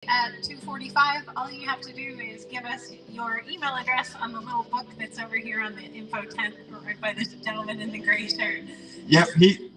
At 2:45, all you have to do is give us your email address on the little book that's over here on the info tent, right by this gentleman in the gray shirt. Yep,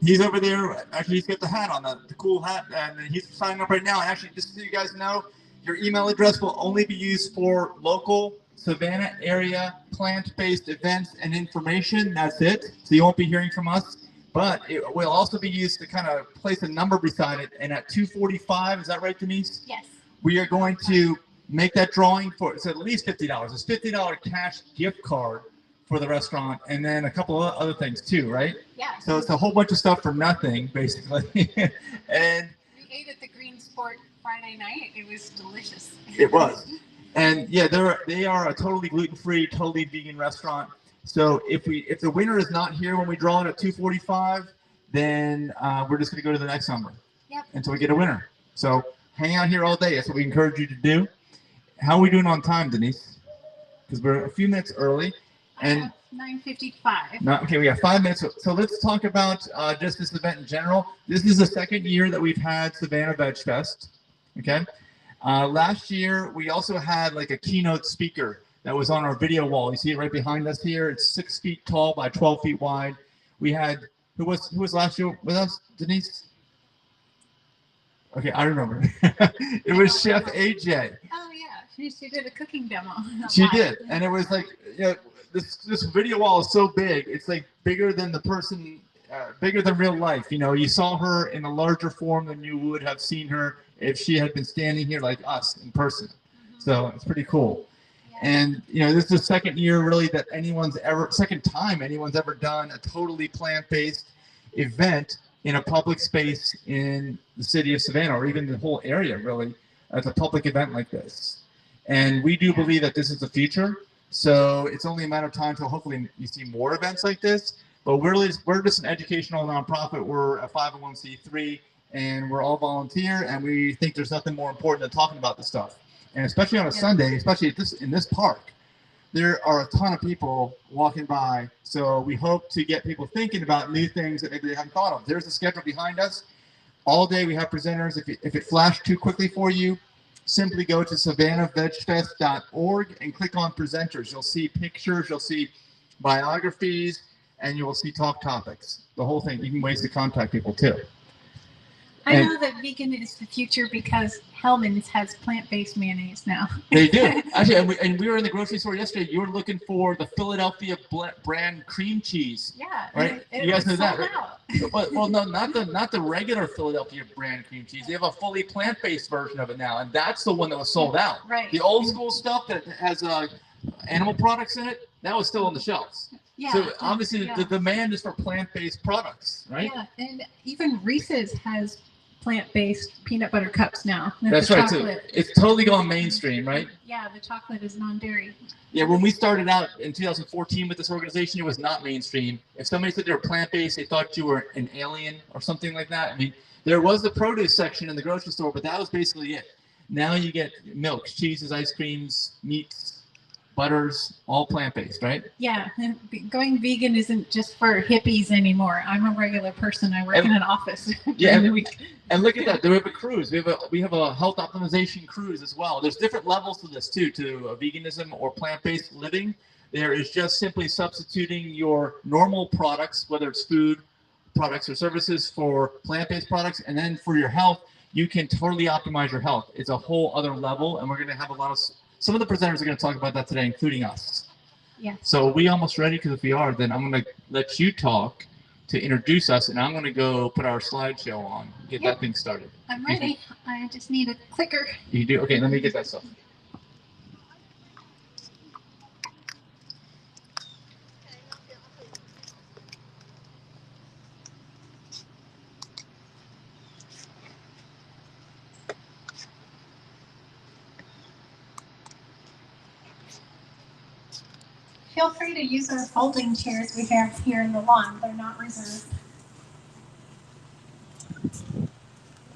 he's over there. Actually, he's got the hat on, the cool hat, and he's signing up right now. And actually, just so you guys know, your email address will only be used for local Savannah area plant-based events and information. That's it. So you won't be hearing from us. But it will also be used to kind of place a number beside it. And at 2:45, is that right, Denise? Yes. We are going to make that drawing for, it's at least $50. It's $50 cash gift card for the restaurant, and then a couple of other things too, right? Yeah. So it's a whole bunch of stuff for nothing, basically. And we ate at the Green Sport Friday night. It was delicious. It was. And yeah, they are a totally gluten-free, totally vegan restaurant. So if the winner is not here when we draw it at 2:45, then we're just going to go to the next number. Yep. Until we get a winner. So hang out here all day. That's what we encourage you to do. How are we doing on time, Denise? Because we're a few minutes early. And 9:55. Okay, we have 5 minutes. So let's talk about just this event in general. This is the second year that we've had Savannah Veg Fest. Okay. Last year, we also had like a keynote speaker that was on our video wall. You see it right behind us here. It's 6 feet tall by 12 feet wide. We had, who was last year with us, Denise? Okay, I remember. It was Chef AJ. Oh yeah, she did a cooking demo. She did, and it was like, you know, this video wall is so big. It's like bigger than the person, bigger than real life. You know, you saw her in a larger form than you would have seen her if she had been standing here like us in person. So it's pretty cool. And you know, this is the second year really that second time anyone's ever done a totally plant-based event in a public space in the city of Savannah, or even the whole area really, as a public event like this. And we do believe that this is the future. So it's only a matter of time until hopefully you see more events like this. But we're just an educational nonprofit. We're a 501c3, and we're all volunteer, and we think there's nothing more important than talking about this stuff. And especially on a Sunday, especially in this park, there are a ton of people walking by. So we hope to get people thinking about new things that maybe they haven't thought of. There's the schedule behind us. All day we have presenters. If it flashed too quickly for you, simply go to SavannahVegFest.org and click on presenters. You'll see pictures, you'll see biographies, and you will see talk topics. The whole thing. You can ways to contact people too. I know that vegan is the future because Hellmann's has plant-based mayonnaise now. They do. Actually, and we were in the grocery store yesterday. You were looking for the Philadelphia brand cream cheese. Yeah. Right? You guys know that, right? Well, no, not the regular Philadelphia brand cream cheese. They have a fully plant-based version of it now, and that's the one that was sold out. Right. The old school stuff that has animal products in it, that was still on the shelves. Yeah. So obviously the demand is for plant-based products, right? Yeah, and even Reese's has plant-based peanut butter cups now. That's right. So it's totally gone mainstream, right? Yeah, the chocolate is non-dairy. Yeah, when we started out in 2014 with this organization, it was not mainstream. If somebody said they were plant-based, they thought you were an alien or something like that. I mean, there was the produce section in the grocery store, but that was basically it. Now you get milks, cheeses, ice creams, meats, butters, all plant-based, right? Yeah, going vegan isn't just for hippies anymore. I'm a regular person. I work in an office. Yeah, and look at that. We have a cruise. We have a health optimization cruise as well. There's different levels to this too, to veganism or plant-based living. There is just simply substituting your normal products, whether it's food products or services, for plant-based products, and then for your health, you can totally optimize your health. It's a whole other level, and we're going to have some of the presenters are going to talk about that today, including us. Yeah. So are we almost ready? Because if we are, then I'm going to let you talk to introduce us, and I'm going to go put our slideshow on, get that thing started. I'm ready. I just need a clicker. You do? Okay, let me get that stuff. Feel free to use our folding chairs we have here in the lawn. They're not reserved.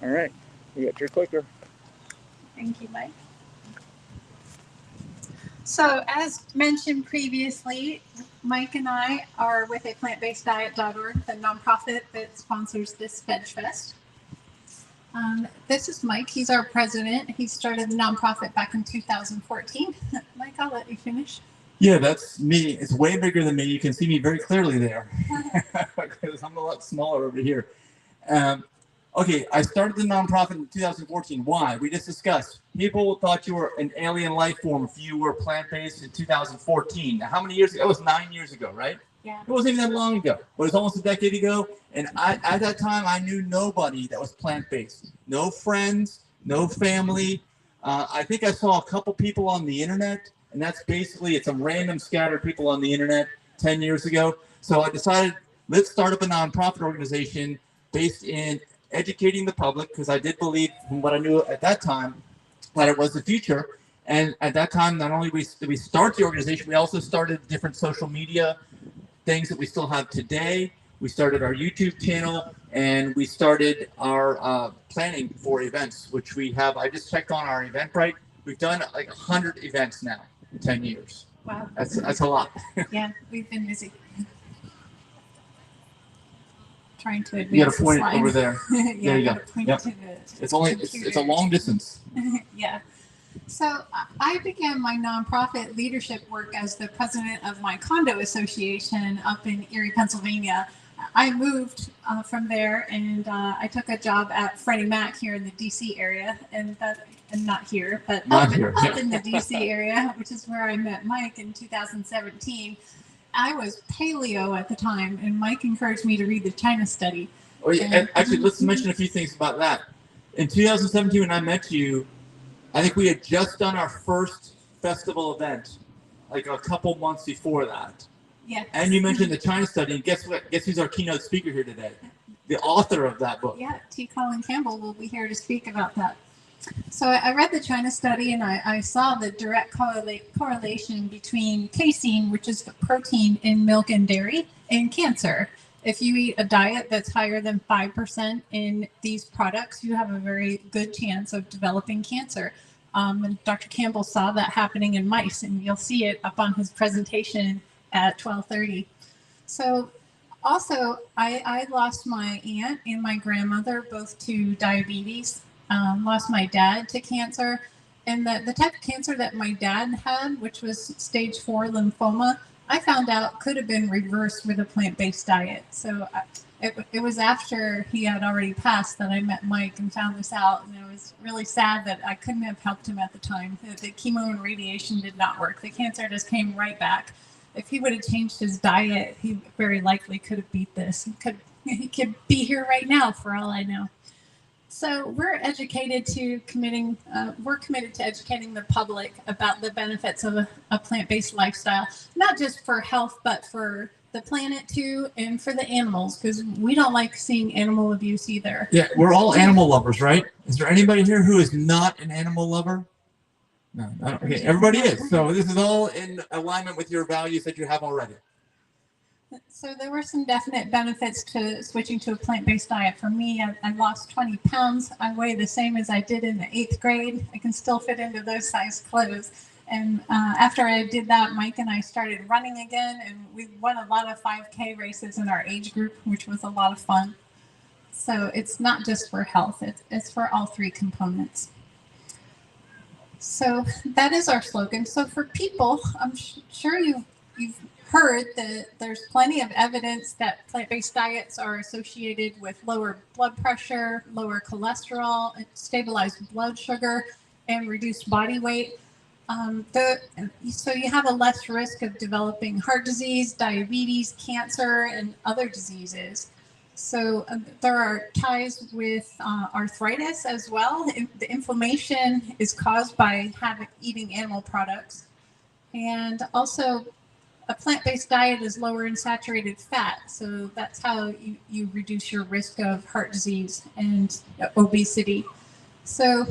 All right, you got your clicker. Thank you, Mike. So as mentioned previously, Mike and I are with aPlantBasedDiet.org, the nonprofit that sponsors this Veg Fest. This is Mike. He's our president. He started the nonprofit back in 2014. Mike, I'll let you finish. Yeah, that's me. It's way bigger than me. You can see me very clearly there because I'm a lot smaller over here. Okay, I started the nonprofit in 2014. Why? We just discussed. People thought you were an alien life form if you were plant-based in 2014. Now, how many years ago? It was 9 years ago, right? Yeah. It wasn't even that long ago. But it was almost a decade ago. And at that time, I knew nobody that was plant-based. No friends, no family. I think I saw a couple people on the internet. And that's basically, it's some random scattered people on the internet 10 years ago. So I decided, let's start up a nonprofit organization based in educating the public, because I did believe from what I knew at that time that it was the future. And at that time, not only did we start the organization, we also started different social media things that we still have today. We started our YouTube channel, and we started our planning for events, which we have. I just checked on our Eventbrite. We've done like 100 events now in 10 years. Wow. That's a lot. Yeah, we've been busy. Trying to advance. You got to point the it over there. Yeah, there you go. Yep. It's a long distance. Yeah. So I began my nonprofit leadership work as the president of my condo association up in Erie, Pennsylvania. I moved from there, and I took a job at Freddie Mac here in the DC area, and not here, but up in the DC area, which is where I met Mike in 2017. I was paleo at the time, and Mike encouraged me to read the China study. Oh, yeah, and actually, let's mention a few things about that. In 2017, when I met you, I think we had just done our first festival event, like a couple months before that. Yeah. And you mentioned the China study, and guess what? Guess who's our keynote speaker here today? The author of that book. Yeah, Colin Campbell will be here to speak about that. So I read the China study, and I saw the direct correlation between casein, which is the protein in milk and dairy, and cancer. If you eat a diet that's higher than 5% in these products, you have a very good chance of developing cancer. And Dr. Campbell saw that happening in mice, and you'll see it up on his presentation at 12:30. So also, I lost my aunt and my grandmother both to diabetes. Lost my dad to cancer, and the type of cancer that my dad had, which was stage 4 lymphoma, I found out could have been reversed with a plant-based diet. So it was after he had already passed that I met Mike and found this out, and it was really sad that I couldn't have helped him at the time. The chemo and radiation did not work. The cancer just came right back. If he would have changed his diet, he very likely could have beat this. He could be here right now, for all I know. So we're committed to educating the public about the benefits of a plant-based lifestyle, not just for health, but for the planet too, and for the animals, because we don't like seeing animal abuse either. Yeah, we're all animal lovers, right? Is there anybody here who is not an animal lover? No, okay, everybody is. So this is all in alignment with your values that you have already. So there were some definite benefits to switching to a plant-based diet. For me, I lost 20 pounds. I weigh the same as I did in the 8th grade. I can still fit into those size clothes. And after I did that, Mike and I started running again, and we won a lot of 5K races in our age group, which was a lot of fun. So it's not just for health, it's for all 3 components. So that is our slogan. So for people, I'm sure you've heard that there's plenty of evidence that plant-based diets are associated with lower blood pressure, lower cholesterol, stabilized blood sugar, and reduced body weight. So you have a less risk of developing heart disease, diabetes, cancer, and other diseases. So there are ties with arthritis as well. The inflammation is caused by eating animal products. And also, a plant-based diet is lower in saturated fat, so that's how you reduce your risk of heart disease and obesity. So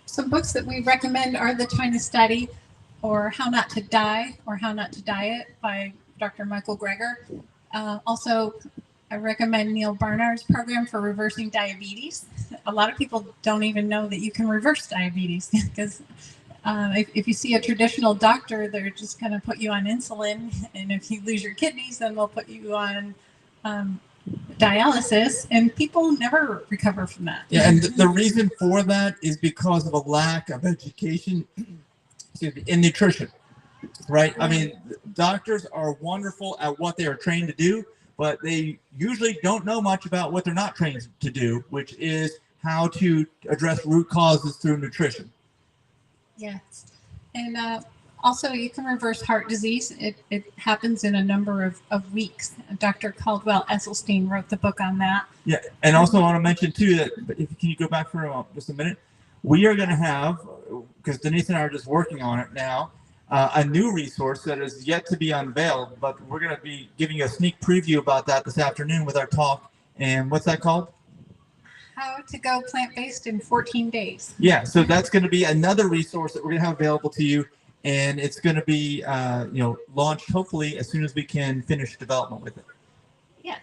some books that we recommend are The China Study, or How Not to Die, or How Not to Diet by Dr. Michael Greger. Also, I recommend Neil Barnard's program for reversing diabetes. A lot of people don't even know that you can reverse diabetes because if you see a traditional doctor, they're just going to put you on insulin, and if you lose your kidneys, then they'll put you on dialysis, and people never recover from that. Yeah, and the reason for that is because of a lack of education in nutrition, right? I mean, doctors are wonderful at what they are trained to do, but they usually don't know much about what they're not trained to do, which is how to address root causes through nutrition. Yes. And also, you can reverse heart disease. It happens in a number of weeks. Dr. Caldwell Esselstyn wrote the book on that. Yeah, and also I want to mention, too, that can you go back for just a minute? We are going to have, because Denise and I are just working on it now, a new resource that is yet to be unveiled, but we're going to be giving you a sneak preview about that this afternoon with our talk. And what's that called? How to go plant-based in 14 days. Yeah, so that's going to be another resource that we're going to have available to you, and it's going to be launched hopefully as soon as we can finish development with it. Yeah.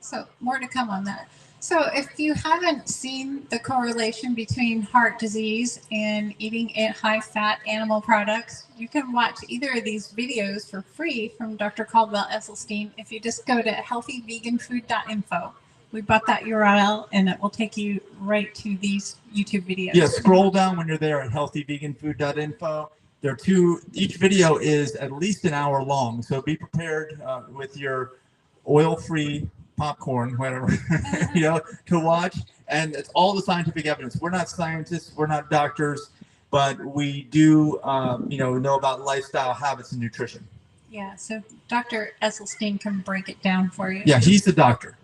So more to come on that. So if you haven't seen the correlation between heart disease and eating high-fat animal products, you can watch either of these videos for free from Dr. Caldwell Esselstyn if you just go to healthyveganfood.info. We bought that URL, and it will take you right to these YouTube videos. Yeah, scroll down when you're there at healthyveganfood.info. There are each video is at least an hour long, so be prepared with your oil-free popcorn, whatever, to watch. And it's all the scientific evidence. We're not scientists, we're not doctors, but we do, know about lifestyle habits and nutrition. Yeah, so Dr. Esselstyn can break it down for you. Yeah, he's the doctor.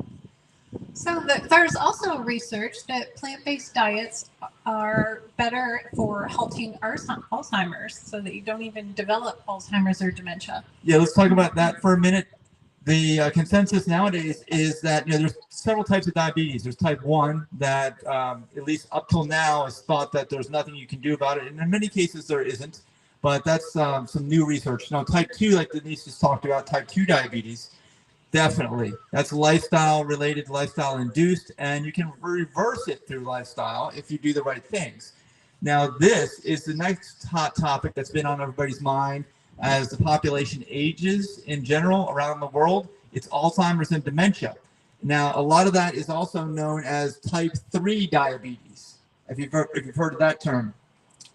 So there's also research that plant-based diets are better for halting Alzheimer's, so that you don't even develop Alzheimer's or dementia. Yeah, let's talk about that for a minute. The consensus nowadays is that there's several types of diabetes. There's type 1 that, at least up till now, is thought that there's nothing you can do about it, and in many cases there isn't. But that's some new research. Now, type 2, like Denise just talked about, type 2 diabetes. Definitely. That's lifestyle-related, lifestyle-induced, and you can reverse it through lifestyle if you do the right things. Now, this is the next hot topic that's been on everybody's mind as the population ages in general around the world. It's Alzheimer's and dementia. Now, a lot of that is also known as type 3 diabetes, if you've heard of that term.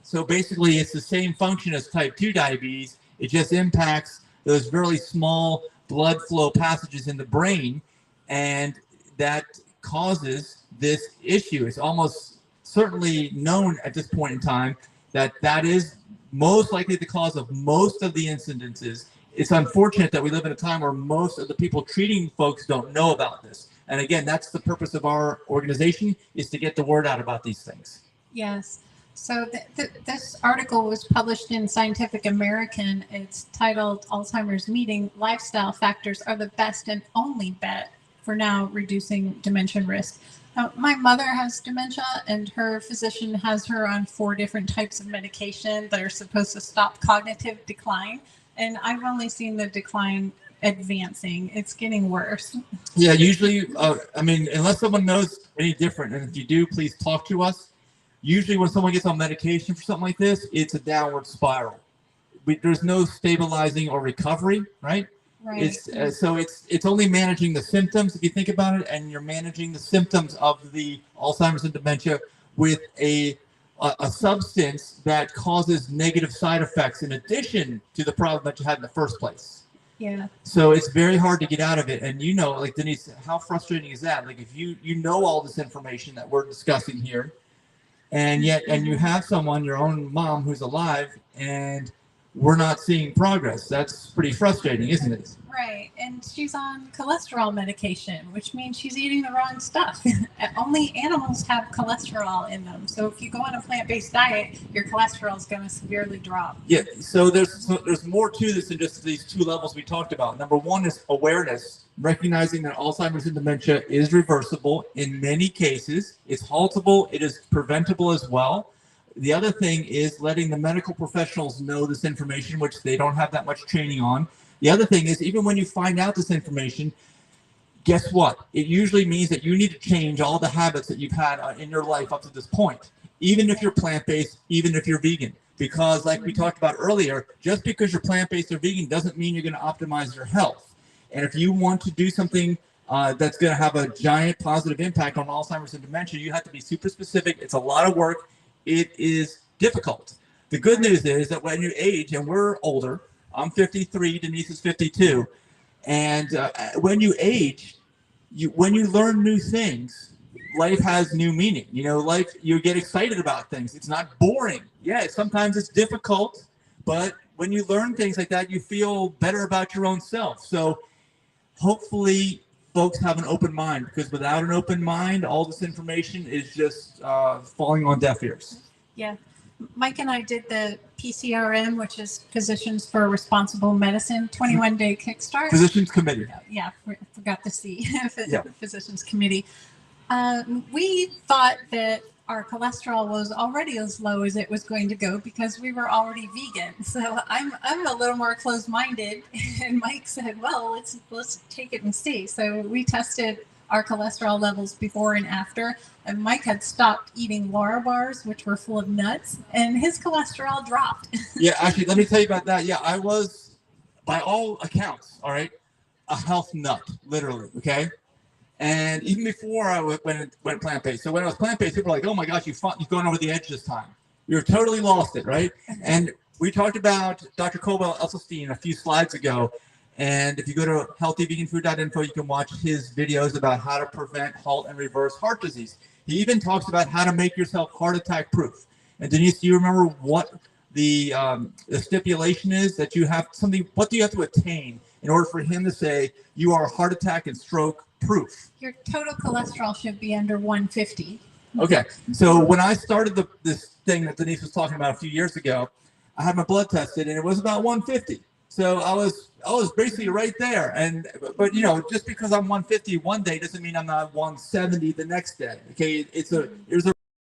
So basically, it's the same function as type 2 diabetes. It just impacts those very small blood flow passages in the brain, and that causes this issue. It's almost certainly known at this point in time that is most likely the cause of most of the incidences. It's unfortunate that we live in a time where most of the people treating folks don't know about this. And again, that's the purpose of our organization, is to get the word out about these things. Yes. So this article was published in Scientific American. It's titled Alzheimer's Meeting, Lifestyle Factors Are the Best and Only Bet for Now Reducing Dementia Risk. Now, my mother has dementia, and her physician has her on 4 different types of medication that are supposed to stop cognitive decline. And I've only seen the decline advancing. It's getting worse. Yeah, usually, unless someone knows any different, and if you do, please talk to us. Usually when someone gets on medication for something like this, it's a downward spiral. There's no stabilizing or recovery, right? Right. It's only managing the symptoms, if you think about it, and you're managing the symptoms of the Alzheimer's and dementia with a substance that causes negative side effects in addition to the problem that you had in the first place. Yeah. So it's very hard to get out of it. And like Denise, how frustrating is that? Like if you know all this information that we're discussing here, and you have someone, your own mom, who's alive, and we're not seeing progress. That's pretty frustrating, isn't it? Right. And she's on cholesterol medication, which means she's eating the wrong stuff. Only animals have cholesterol in them. So if you go on a plant-based diet, your cholesterol is going to severely drop. Yeah. So there's more to this than just these 2 levels we talked about. Number 1 is awareness, recognizing that Alzheimer's and dementia is reversible in many cases. It's haltable. It is preventable as well. The other thing is letting the medical professionals know this information, which they don't have that much training on. The other thing is, even when you find out this information, guess what? It usually means that you need to change all the habits that you've had in your life up to this point, even if you're plant-based, even if you're vegan. Because like we talked about earlier, just because you're plant-based or vegan doesn't mean you're going to optimize your health. And if you want to do something that's going to have a giant positive impact on Alzheimer's and dementia. You have to be super specific. It's a lot of work. It is difficult. The good news is that when you age, and we're older, I'm 53, Denise is 52, and when you age, when you learn new things, life has new meaning. You know, life, you get excited about things. It's not boring. Yeah, sometimes it's difficult, but when you learn things like that, you feel better about your own self. So hopefully folks have an open mind, because without an open mind, all this information is just falling on deaf ears. Yeah. Mike and I did the PCRM, which is Physicians for Responsible Medicine, 21-day kickstart. Physicians Committee. Yeah, forgot the C. Yeah. Physicians Committee. We thought that our cholesterol was already as low as it was going to go because we were already vegan. So I'm a little more closed-minded, and Mike said, "Well, let's take it and see." So we tested our cholesterol levels before and after, and Mike had stopped eating Lara bars, which were full of nuts, and his cholesterol dropped. Yeah, actually, let me tell you about that. Yeah, I was, by all accounts, all right, a health nut, literally. Okay. And even before I went plant-based. So when I was plant-based, people were like, "Oh my gosh, you've gone over the edge this time. You're totally lost it," right? And we talked about Dr. Colwell Esselstyn a few slides ago. And if you go to healthyveganfood.info, you can watch his videos about how to prevent, halt, and reverse heart disease. He even talks about how to make yourself heart attack proof. And Denise, do you remember what the stipulation is that you have something? What do you have to attain in order for him to say you are heart attack and stroke proof? Your total cholesterol should be under 150. Okay, so when I started this thing that Denise was talking about a few years ago, I had my blood tested and it was about 150. So I was basically right there. And but you know, just because I'm 150 one day doesn't mean I'm not 170 the next day. Okay, there's a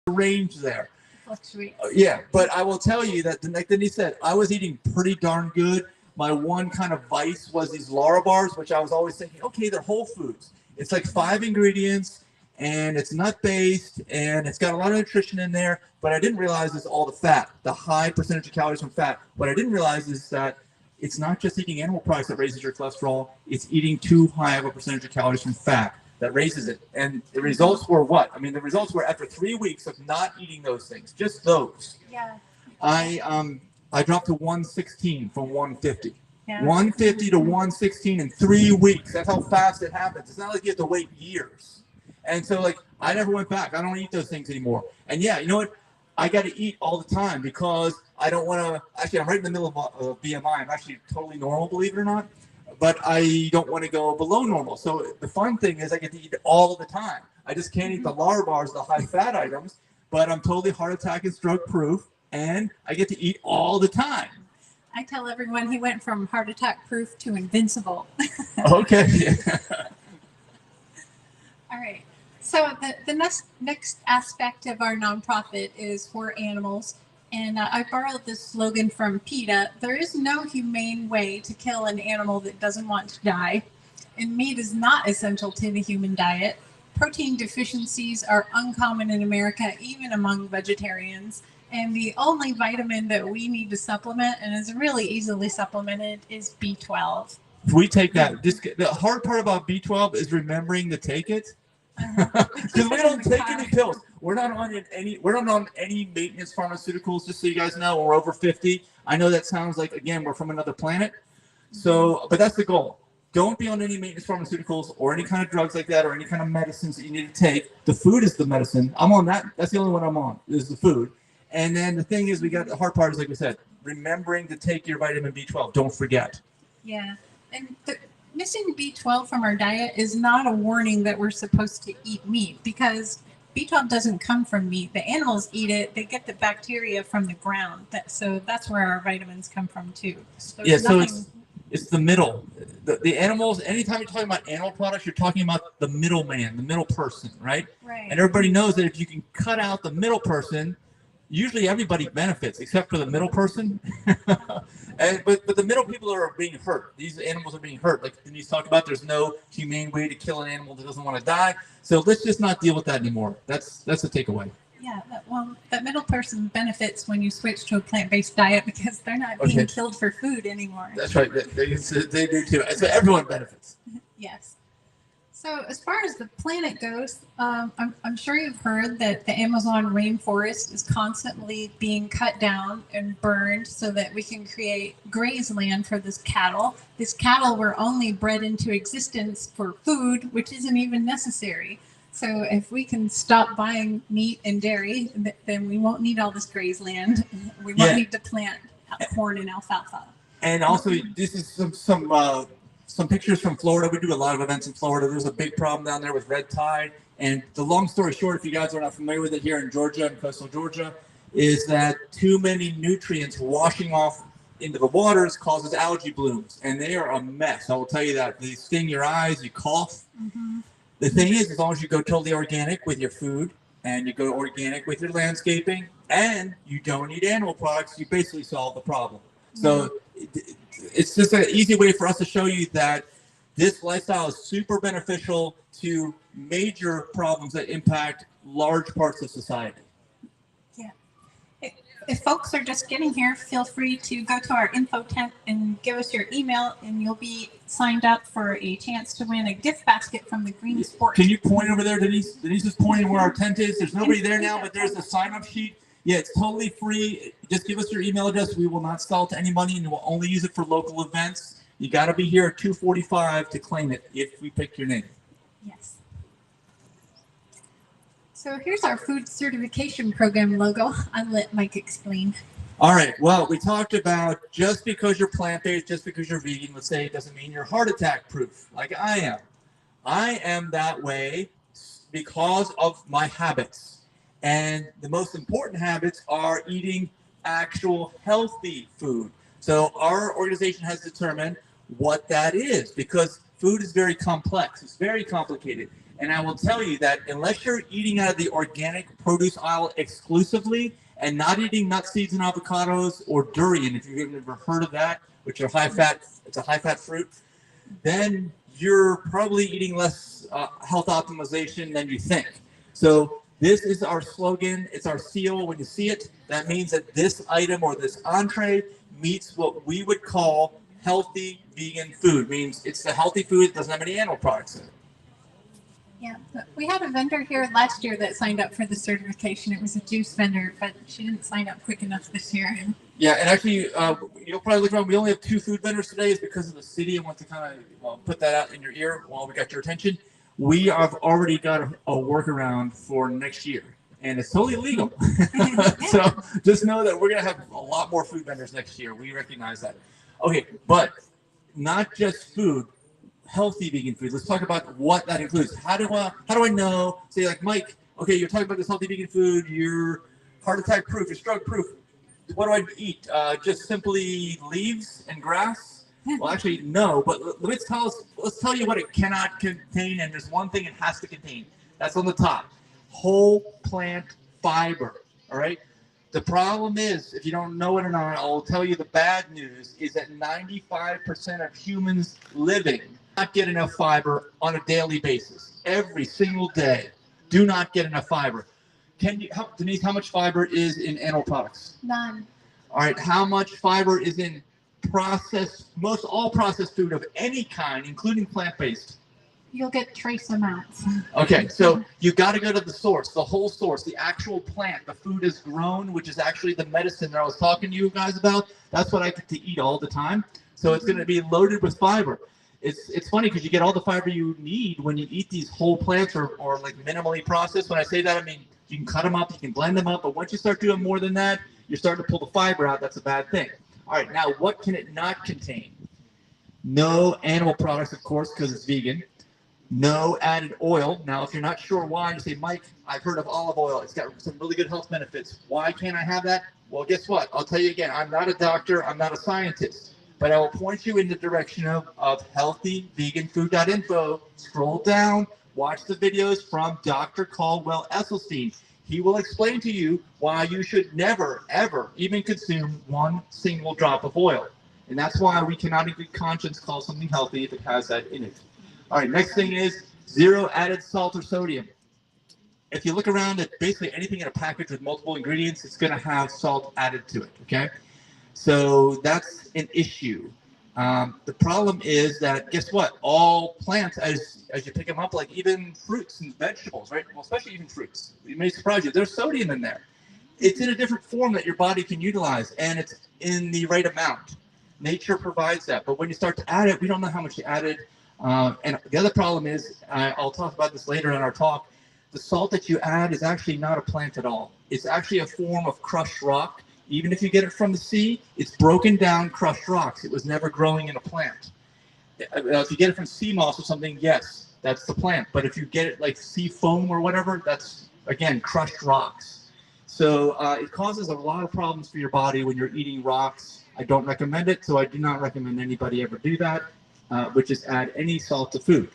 range there. Fluctuate. Yeah, but I will tell you that, like Denise said, I was eating pretty darn good. My one kind of vice was these Lara bars, which I was always thinking, okay, they're whole foods. It's like 5 ingredients, and it's nut-based, and it's got a lot of nutrition in there, but I didn't realize it's all the fat, the high percentage of calories from fat. What I didn't realize is that it's not just eating animal products that raises your cholesterol, it's eating too high of a percentage of calories from fat that raises it. And the results were what? I mean, the results were after 3 weeks of not eating those things, just those. Yeah. I dropped to 116 from 150. Yeah. 150 to 116 in 3 weeks. That's how fast it happens. It's not like you have to wait years. And so, like, I never went back. I don't eat those things anymore. And yeah, you know what? I got to eat all the time because I don't want to. Actually, I'm right in the middle of BMI. I'm actually totally normal, believe it or not. But I don't want to go below normal. So the fun thing is I get to eat all the time. I just can't eat the Lara bars, the high fat items, but I'm totally heart attack and stroke proof, and I get to eat all the time. I tell everyone he went from heart attack proof to invincible. Okay. All right. So the next aspect of our nonprofit is for animals. And I borrowed this slogan from PETA. There is no humane way to kill an animal that doesn't want to die. And meat is not essential to the human diet. Protein deficiencies are uncommon in America, even among vegetarians. And the only vitamin that we need to supplement, and is really easily supplemented, is B12. We take that. The hard part about B12 is remembering to take it. Because we don't take any pills. We're not on any maintenance pharmaceuticals, just so you guys know. We're over 50. I know that sounds like, again, we're from another planet. So, but that's the goal. Don't be on any maintenance pharmaceuticals or any kind of drugs like that or any kind of medicines that you need to take. The food is the medicine. I'm on that. That's the only one I'm on, is the food. And then the thing is, we got the hard part is, like we said, remembering to take your vitamin B12. Don't forget. Yeah. And missing B12 from our diet is not a warning that we're supposed to eat meat, because B12 doesn't come from meat. The animals eat it. They get the bacteria from the ground. So that's where our vitamins come from too. So it's the middle. The animals, anytime you're talking about animal products, you're talking about the middleman, the middle person, right? Right. And everybody knows that if you can cut out the middle person, usually everybody benefits except for the middle person. But the middle people are being hurt. These animals are being hurt. Like Denise talked about, there's no humane way to kill an animal that doesn't want to die. So let's just not deal with that anymore. That's the takeaway. Yeah, that middle person benefits when you switch to a plant-based diet, because they're not being killed for food anymore. That's right. They do too. So everyone benefits. Yes. So as far as the planet goes, I'm sure you've heard that the Amazon rainforest is constantly being cut down and burned so that we can create grazeland for this cattle. These cattle were only bred into existence for food, which isn't even necessary. So if we can stop buying meat and dairy, then we won't need all this grazeland. We won't need to plant corn and alfalfa. And also, this is some pictures from Florida. We do a lot of events in Florida. There's a big problem down there with red tide. And the long story short, if you guys are not familiar with it here in Georgia and coastal Georgia, is that too many nutrients washing off into the waters causes algae blooms. And they are a mess. I will tell you that. They sting your eyes, you cough. Mm-hmm. The thing is, as long as you go totally organic with your food and you go organic with your landscaping and you don't eat animal products, you basically solve the problem. So it's just an easy way for us to show you that this lifestyle is super beneficial to major problems that impact large parts of society. Yeah. If folks are just getting here, feel free to go to our info tent and give us your email, and you'll be signed up for a chance to win a gift basket from the Green Sport. Can you point over there, Denise? Denise is pointing where our tent is. There's nobody there now, but there's a sign-up sheet. Yeah, it's totally free. Just give us your email address. We will not sell it to any money, and we'll only use it for local events. You got to be here at 2:45 to claim it if we pick your name. Yes. So here's our food certification program logo. I'll let Mike explain. All right. Well, we talked about just because you're plant-based, just because you're vegan, let's say, it doesn't mean you're heart attack proof like I am. I am that way because of my habits. And the most important habits are eating actual healthy food. So our organization has determined what that is, because food is very complex. It's very complicated. And I will tell you that unless you're eating out of the organic produce aisle exclusively and not eating nuts, seeds, and avocados or durian, if you've ever heard of that, which are high fat, it's a high fat fruit, then you're probably eating less health optimization than you think. So this is our slogan. It's our seal. When you see it, that means that this item or this entree meets what we would call healthy vegan food. Means it's the healthy food that doesn't have any animal products in it. Yeah, we had a vendor here last year that signed up for the certification. It was a juice vendor, but she didn't sign up quick enough this year. Yeah, and actually, you'll probably look around. We only have 2 food vendors today. It's because of the city. I want to kind of put that out in your ear while we got your attention. We have already got a workaround for next year, and it's totally legal. So just know that we're going to have a lot more food vendors next year. We recognize that. Okay, but not just food, healthy vegan food. Let's talk about what that includes. How do I know? Say like Mike, okay, you're talking about this healthy vegan food. You're heart attack proof. You're stroke proof. What do I eat? Just simply leaves and grass? Well, actually, no. But let's tell you what it cannot contain, and there's one thing it has to contain. That's on the top: whole plant fiber. All right. The problem is, if you don't know it or not, I'll tell you the bad news is that 95% of humans living not get enough fiber on a daily basis. Every single day, do not get enough fiber. Denise, how much fiber is in animal products? None. All right, how much fiber is in all processed food of any kind, including plant-based? You'll get trace amounts. Okay, so you got to go to the source, the whole source, the actual plant. The food is grown, which is actually the medicine that I was talking to you guys about. That's what I get to eat all the time. So it's going to be loaded with fiber. It's funny because you get all the fiber you need when you eat these whole plants or like minimally processed. When I say that, I mean you can cut them up, you can blend them up, but once you start doing more than that, you're starting to pull the fiber out. That's a bad thing. All right, now what can it not contain? No animal products, of course, because it's vegan. No added oil. Now, if you're not sure why, you say, Mike, I've heard of olive oil. It's got some really good health benefits. Why can't I have that? Well, guess what? I'll tell you again, I'm not a doctor. I'm not a scientist. But I will point you in the direction of healthyveganfood.info. Scroll down, watch the videos from Dr. Caldwell Esselstyn. He will explain to you why you should never, ever even consume one single drop of oil. And that's why we cannot in good conscience call something healthy if it has that in it. All right, next thing is 0 added salt or sodium. If you look around at basically anything in a package with multiple ingredients, it's going to have salt added to it, okay? So that's an issue. The problem is that, guess what? All plants, as you pick them up, like even fruits and vegetables, right? Well, especially even fruits, it may surprise you. There's sodium in there. It's in a different form that your body can utilize, and it's in the right amount. Nature provides that, but when you start to add it, we don't know how much you added. And the other problem is, I'll talk about this later in our talk, the salt that you add is actually not a plant at all. It's actually a form of crushed rock. Even if you get it from the sea, it's broken down crushed rocks. It was never growing in a plant. If you get it from sea moss or something, yes, that's the plant. But if you get it like sea foam or whatever, that's, again, crushed rocks. So it causes a lot of problems for your body when you're eating rocks. I don't recommend it, so I do not recommend anybody ever do that, which is add any salt to food.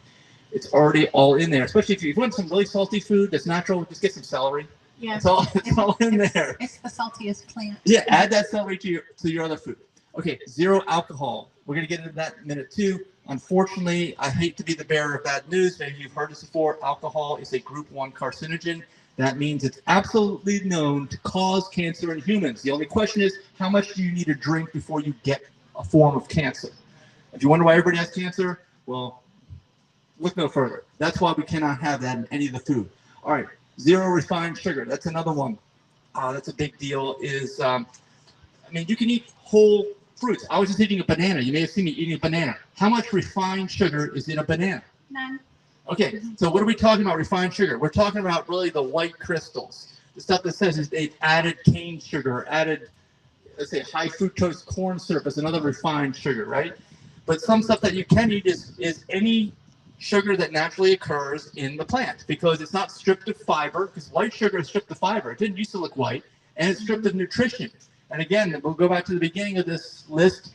It's already all in there, especially if you want some really salty food that's natural, just get some celery. Yeah, it's all in there. It's the saltiest plant. Yeah, add that celery to your other food. Okay, 0 alcohol. We're gonna get into that in a minute too. Unfortunately, I hate to be the bearer of bad news. Maybe you've heard this before. Alcohol is a group 1 carcinogen. That means it's absolutely known to cause cancer in humans. The only question is, how much do you need to drink before you get a form of cancer? If you wonder why everybody has cancer, well, look no further. That's why we cannot have that in any of the food. All right. 0 refined sugar. That's another one. That's a big deal. I mean, you can eat whole fruits. I was just eating a banana. You may have seen me eating a banana. How much refined sugar is in a banana? None. Okay, so what are we talking about, refined sugar? We're talking about really the white crystals. The stuff that says is they've added cane sugar, added, let's say, high fructose corn syrup is another refined sugar, right? But some stuff that you can eat is any sugar that naturally occurs in the plant, because it's not stripped of fiber, because white sugar is stripped of fiber. It didn't used to look white, and it's stripped of nutrition. And again, we'll go back to the beginning of this list.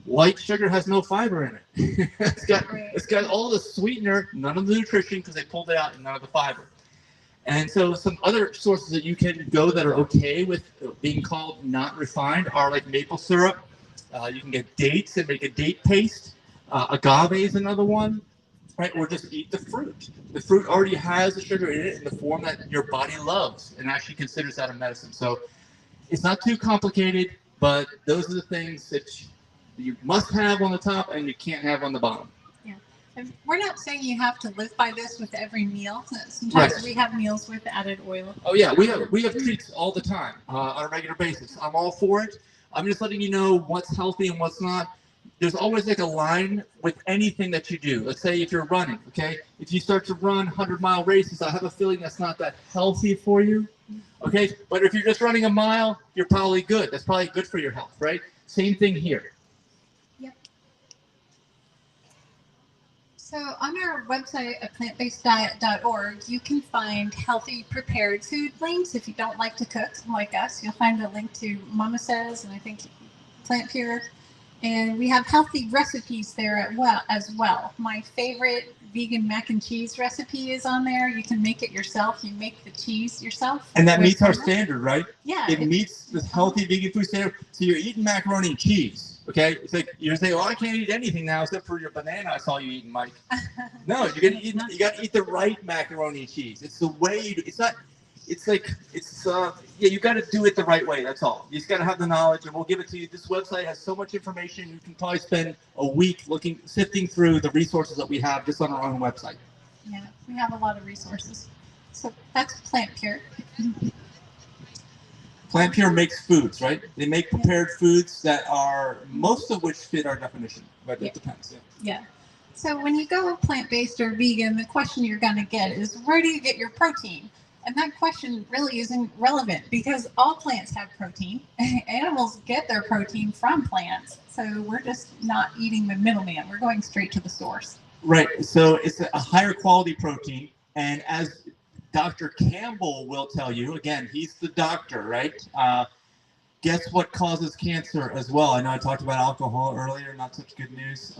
White sugar has no fiber in it. it's got all the sweetener, none of the nutrition, because they pulled it out, and none of the fiber. And so some other sources that you can go that are okay with being called not refined are like maple syrup. You can get dates and make a date paste. Agave is another one. Right, or just eat the fruit. The fruit already has the sugar in it in the form that your body loves and actually considers that a medicine. So it's not too complicated, but those are the things that you must have on the top and you can't have on the bottom. Yeah, and we're not saying you have to live by this with every meal. Sometimes we have meals with added oil. Oh yeah, we have treats all the time on a regular basis. I'm all for it. I'm just letting you know what's healthy and what's not. There's always like a line with anything that you do. Let's say if you're running, okay? If you start to run 100-mile races, I have a feeling that's not that healthy for you, okay? But if you're just running a mile, you're probably good. That's probably good for your health, right? Same thing here. Yep. So on our website, aPlantBasedDiet.org, you can find healthy prepared food links. If you don't like to cook like us, you'll find a link to Mama Says, and I think Plant Pure. And we have healthy recipes there as well. My favorite vegan mac and cheese recipe is on there. You can make it yourself. You make the cheese yourself. And that meets our standard, right? Yeah. It meets the healthy vegan food standard. So you're eating macaroni and cheese, okay? It's like you're saying, "Oh, I can't eat anything now except for your banana I saw you eating, Mike." No, you're gonna eat. You got to eat the right macaroni and cheese. It's the way you do. It's not. It's like yeah. You got to do it the right way. That's all. You just got to have the knowledge, and we'll give it to you. This website has so much information. You can probably spend a week sifting through the resources that we have just on our own website. Yeah, we have a lot of resources. So that's Plant Pure. Plant Pure makes foods, right? They make prepared foods that are most of which fit our definition, but it depends. Yeah. So when you go plant-based or vegan, the question you're going to get is, where do you get your protein? And that question really isn't relevant because all plants have protein. Animals get their protein from plants. So we're just not eating the middleman. We're going straight to the source. Right. So it's a higher quality protein. And as Dr. Campbell will tell you, again, he's the doctor, right? Guess what causes cancer as well? I know I talked about alcohol earlier, not such good news.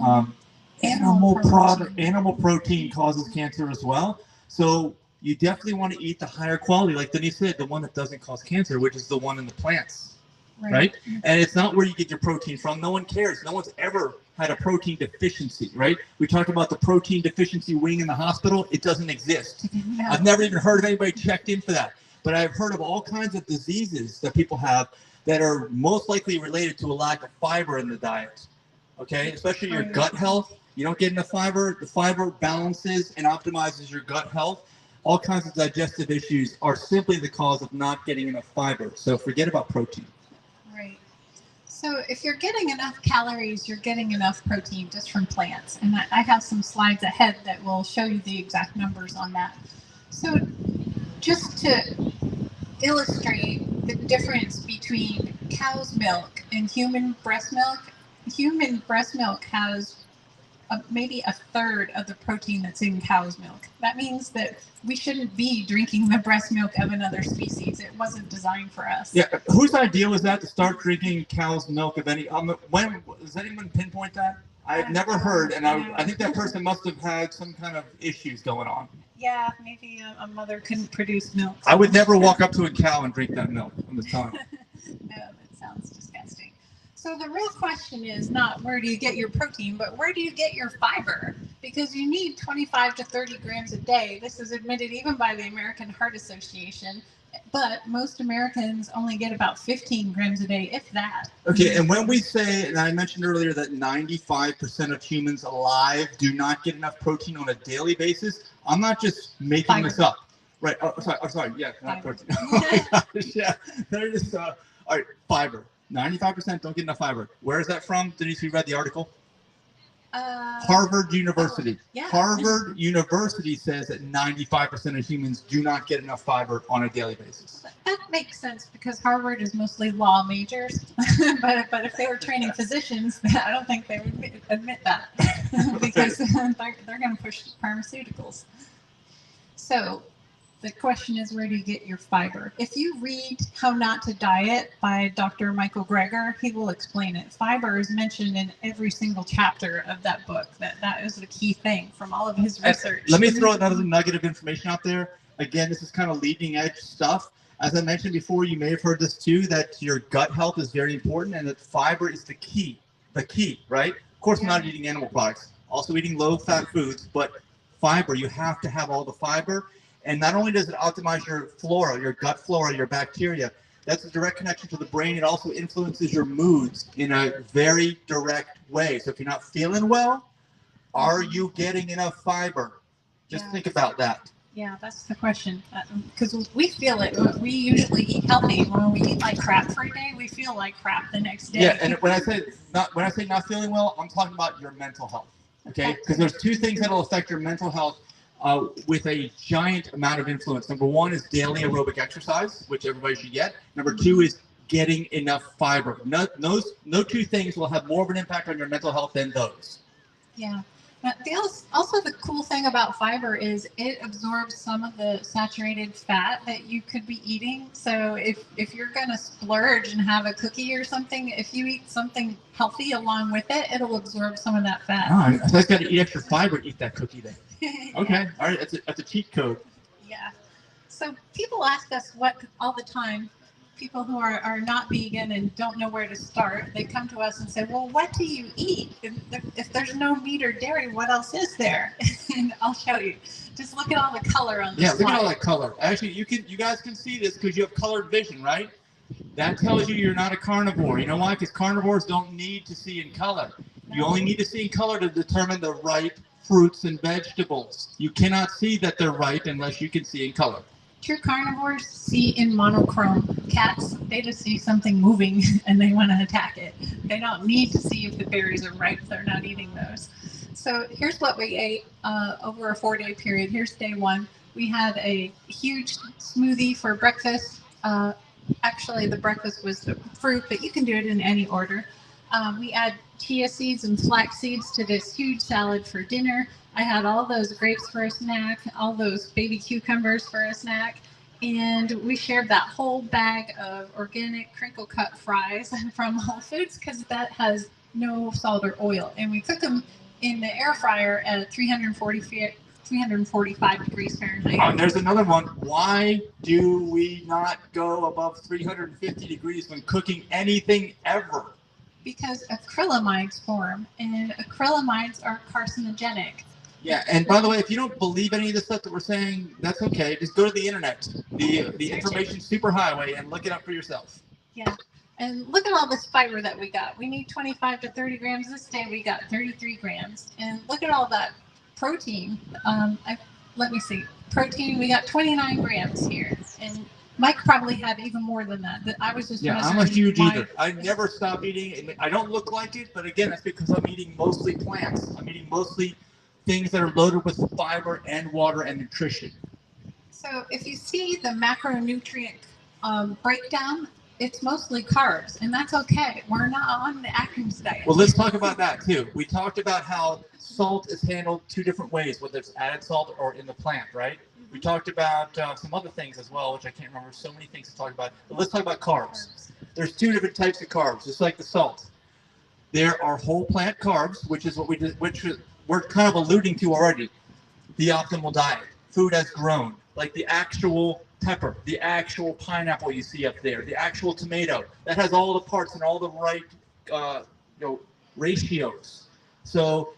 Animal protein causes cancer as well. So you definitely want to eat the higher quality, like Denise said, the one that doesn't cause cancer, which is the one in the plants, right? And it's not where you get your protein from. No one cares. No one's ever had a protein deficiency, right? We talked about the protein deficiency wing in the hospital. It doesn't exist. No. I've never even heard of anybody checked in for that. But I've heard of all kinds of diseases that people have that are most likely related to a lack of fiber in the diet. Okay, especially your Right. gut health. You don't get enough fiber. The fiber balances and optimizes your gut health. All kinds of digestive issues are simply the cause of not getting enough fiber. So forget about protein. Right. So if you're getting enough calories, you're getting enough protein just from plants. And I have some slides ahead that will show you the exact numbers on that. So just to illustrate the difference between cow's milk and human breast milk has maybe a third of the protein that's in cow's milk. That means that we shouldn't be drinking the breast milk of another species. It wasn't designed for us. Yeah, whose idea was that to start drinking cow's milk of any? When does anyone pinpoint that? I've never heard, and I think that person must have had some kind of issues going on. Yeah, maybe a mother couldn't produce milk. I would never walk up to a cow and drink that milk. I'm just telling you. No, that sounds disgusting. So the real question is not where do you get your protein, but where do you get your fiber? Because you need 25 to 30 grams a day. This is admitted even by the American Heart Association. But most Americans only get about 15 grams a day, if that. Okay, and when we say, and I mentioned earlier that 95% of humans alive do not get enough protein on a daily basis, I'm not just making this up. Right, sorry, yeah, not protein. Oh my gosh, yeah, there it is. All right, fiber. 95% don't get enough fiber. Where is that from? Denise, we read the article? Harvard University. Yeah. Harvard University says that 95% of humans do not get enough fiber on a daily basis. That makes sense because Harvard is mostly law majors. but if they were training physicians, I don't think they would admit that because they're going to push pharmaceuticals. So the question is, where do you get your fiber? If you read How Not to Diet by Dr. Michael Greger, he will explain it. Fiber is mentioned in every single chapter of that book. That is the key thing from all of his research. Let me throw another nugget of information out there. Again, this is kind of leading edge stuff. As I mentioned before, you may have heard this too, that your gut health is very important and that fiber is the key, right? Of course, I'm not eating animal products, also eating low-fat foods, but fiber, you have to have all the fiber. And not only does it optimize your flora, your gut flora, your bacteria, that's a direct connection to the brain. It also influences your moods in a very direct way. So if you're not feeling well, are you getting enough fiber? Just think about that. Yeah, that's the question. Because we feel it. We usually eat healthy. When we eat like crap for a day, we feel like crap the next day. Yeah, and when I say not feeling well, I'm talking about your mental health. Okay, because there's two things that'll affect your mental health with a giant amount of influence. Number one is daily aerobic exercise, which everybody should get. Number two is getting enough fiber. No two things will have more of an impact on your mental health than those. Yeah. Also, the cool thing about fiber is it absorbs some of the saturated fat that you could be eating. So if you're going to splurge and have a cookie or something, if you eat something healthy along with it, it'll absorb some of that fat. Oh, I got to eat extra fiber to eat that cookie then. Okay, Yeah. all right, that's a cheat code. Yeah. So people ask us all the time. People who are not vegan and don't know where to start, they come to us and say, well, what do you eat? If there's no meat or dairy, what else is there? And I'll show you. Just look at all the color on the slide. Look at all that color. Actually, you guys can see this because you have colored vision, right? That tells you you're not a carnivore. You know why? Because carnivores don't need to see in color. You only need to see in color to determine the right fruits and vegetables. You cannot see that they're right unless you can see in color. True carnivores see in monochrome. Cats, they just see something moving and they want to attack it. They don't need to see if the berries are ripe. They're not eating those. So here's what we ate over a 4-day period. Here's day one. We had a huge smoothie for breakfast. Actually, the breakfast was the fruit, but you can do it in any order. We add chia seeds and flax seeds to this huge salad for dinner. I had all those grapes for a snack, all those baby cucumbers for a snack, and we shared that whole bag of organic crinkle cut fries from Whole Foods because that has no salt or oil. And we cook them in the air fryer at 345 degrees Fahrenheit. And there's another one. Why do we not go above 350 degrees when cooking anything ever? Because acrylamides form, and acrylamides are carcinogenic. Yeah, and by the way, if you don't believe any of the stuff that we're saying, that's okay. Just go to the internet, the information superhighway, and look it up for yourself. Yeah. And look at all this fiber that we got. We need 25 to 30 grams. This day we got 33 grams. And look at all that protein. Let me see. Protein, we got 29 grams here. And Mike probably had even more than that. But I was just I'm a huge eater. I never stop eating. I don't look like it, but again, that's because I'm eating mostly plants. I'm eating mostly things that are loaded with fiber and water and nutrition. So if you see the macronutrient breakdown, it's mostly carbs, and that's okay. We're not on the Atkins diet. Well, let's talk about that too. We talked about how salt is handled two different ways, whether it's added salt or in the plant, right? We talked about some other things as well, which I can't remember. So many things to talk about. But let's talk about carbs. There's two different types of carbs, just like the salt. There are whole plant carbs, which is what we're kind of alluding to already. The optimal diet, food has grown, like the actual pepper, the actual pineapple you see up there, the actual tomato that has all the parts and all the right ratios. So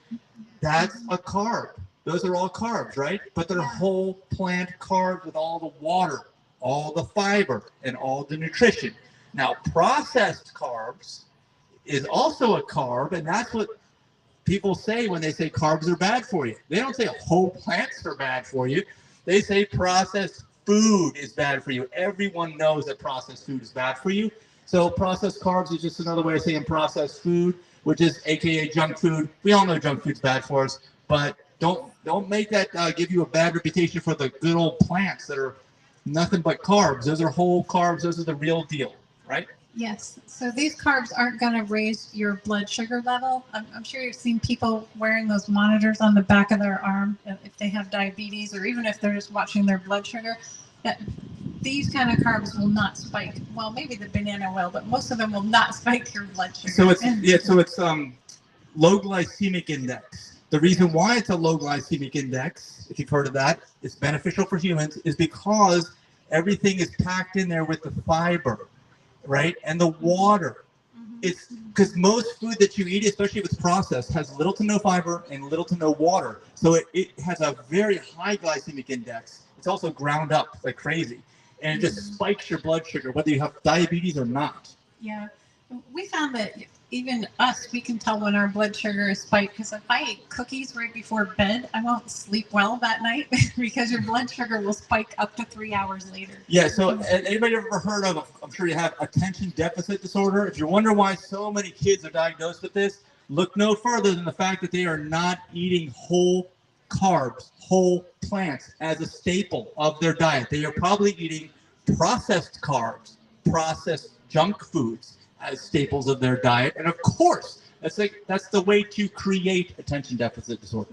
that's a carb. Those are all carbs, right? But they're whole plant carbs with all the water, all the fiber, and all the nutrition. Now, processed carbs is also a carb, and that's what people say when they say carbs are bad for you. They don't say whole plants are bad for you. They say processed food is bad for you. Everyone knows that processed food is bad for you. So processed carbs is just another way of saying processed food, which is AKA junk food. We all know junk food's bad for us, but don't make that give you a bad reputation for the good old plants that are nothing but carbs. Those are whole carbs. Those are the real deal, right? Yes. So these carbs aren't going to raise your blood sugar level. I'm sure you've seen people wearing those monitors on the back of their arm if they have diabetes, or even if they're just watching their blood sugar. That these kind of carbs will not spike. Well, maybe the banana will, but most of them will not spike your blood sugar. So it's low glycemic index. The reason why it's a low glycemic index, if you've heard of that, it's beneficial for humans, is because everything is packed in there with the fiber, right? And the water. It's because most food that you eat, especially if it's processed, has little to no fiber and little to no water. So it has a very high glycemic index. It's also ground up like crazy. And it just spikes your blood sugar, whether you have diabetes or not. Yeah. We found that even us, we can tell when our blood sugar is spiked, because if I eat cookies right before bed, I won't sleep well that night because your blood sugar will spike up to 3 hours later. Yeah, so anybody ever heard of, I'm sure you have, attention deficit disorder? If you're wondering why so many kids are diagnosed with this, look no further than the fact that they are not eating whole carbs, whole plants as a staple of their diet. They are probably eating processed carbs, processed junk foods as staples of their diet. And of course, that's the way to create attention deficit disorder.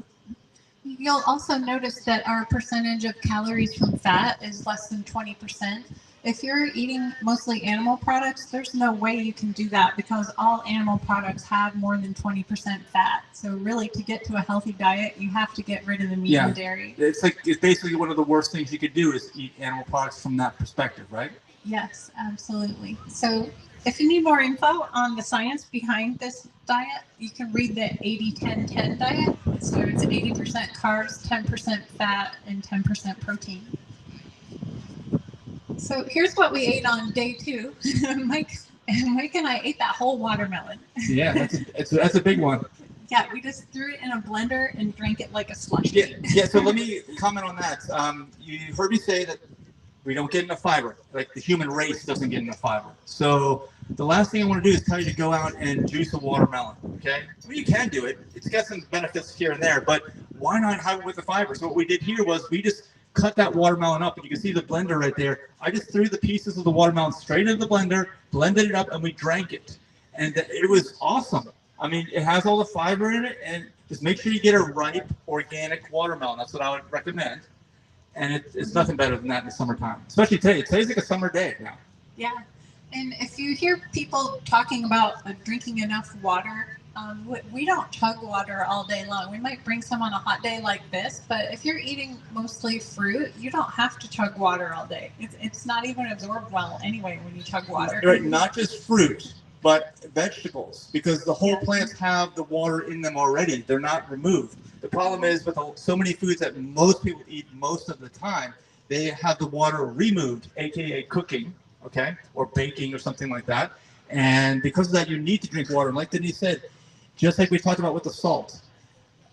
You'll also notice that our percentage of calories from fat is less than 20%. If you're eating mostly animal products, there's no way you can do that, because all animal products have more than 20% fat. So really, to get to a healthy diet, you have to get rid of the meat and dairy. It's basically one of the worst things you could do is eat animal products from that perspective, right? Yes, absolutely. So if you need more info on the science behind this diet, you can read the 80-10-10 diet. So it's 80% carbs, 10% fat, and 10% protein. So here's what we ate on day 2. Mike and I ate that whole watermelon. Yeah, that's a big one. Yeah, we just threw it in a blender and drank it like a slushie. Yeah. So let me comment on that. You heard me say that we don't get enough fiber. Like the human race doesn't get enough fiber. So the last thing I want to do is tell you to go out and juice a watermelon. Okay? Well, you can do it. It's got some benefits here and there, but why not have it with the fiber? So what we did here was we just cut that watermelon up, and you can see the blender right there. I just threw the pieces of the watermelon straight into the blender, blended it up, and we drank it. And it was awesome. I mean, it has all the fiber in it, and just make sure you get a ripe, organic watermelon. That's what I would recommend. And it's nothing better than that in the summertime, especially today. Today's like a summer day now. Yeah. And if you hear people talking about drinking enough water, we don't chug water all day long. We might bring some on a hot day like this, but if you're eating mostly fruit, you don't have to chug water all day. It's not even absorbed well anyway when you chug water. Right, not just fruit, but vegetables, because the whole plants have the water in them already. They're not removed. The problem is with so many foods that most people eat most of the time, they have the water removed, aka cooking, okay, or baking or something like that. And because of that, you need to drink water. And like Denise said, just like we talked about with the salt,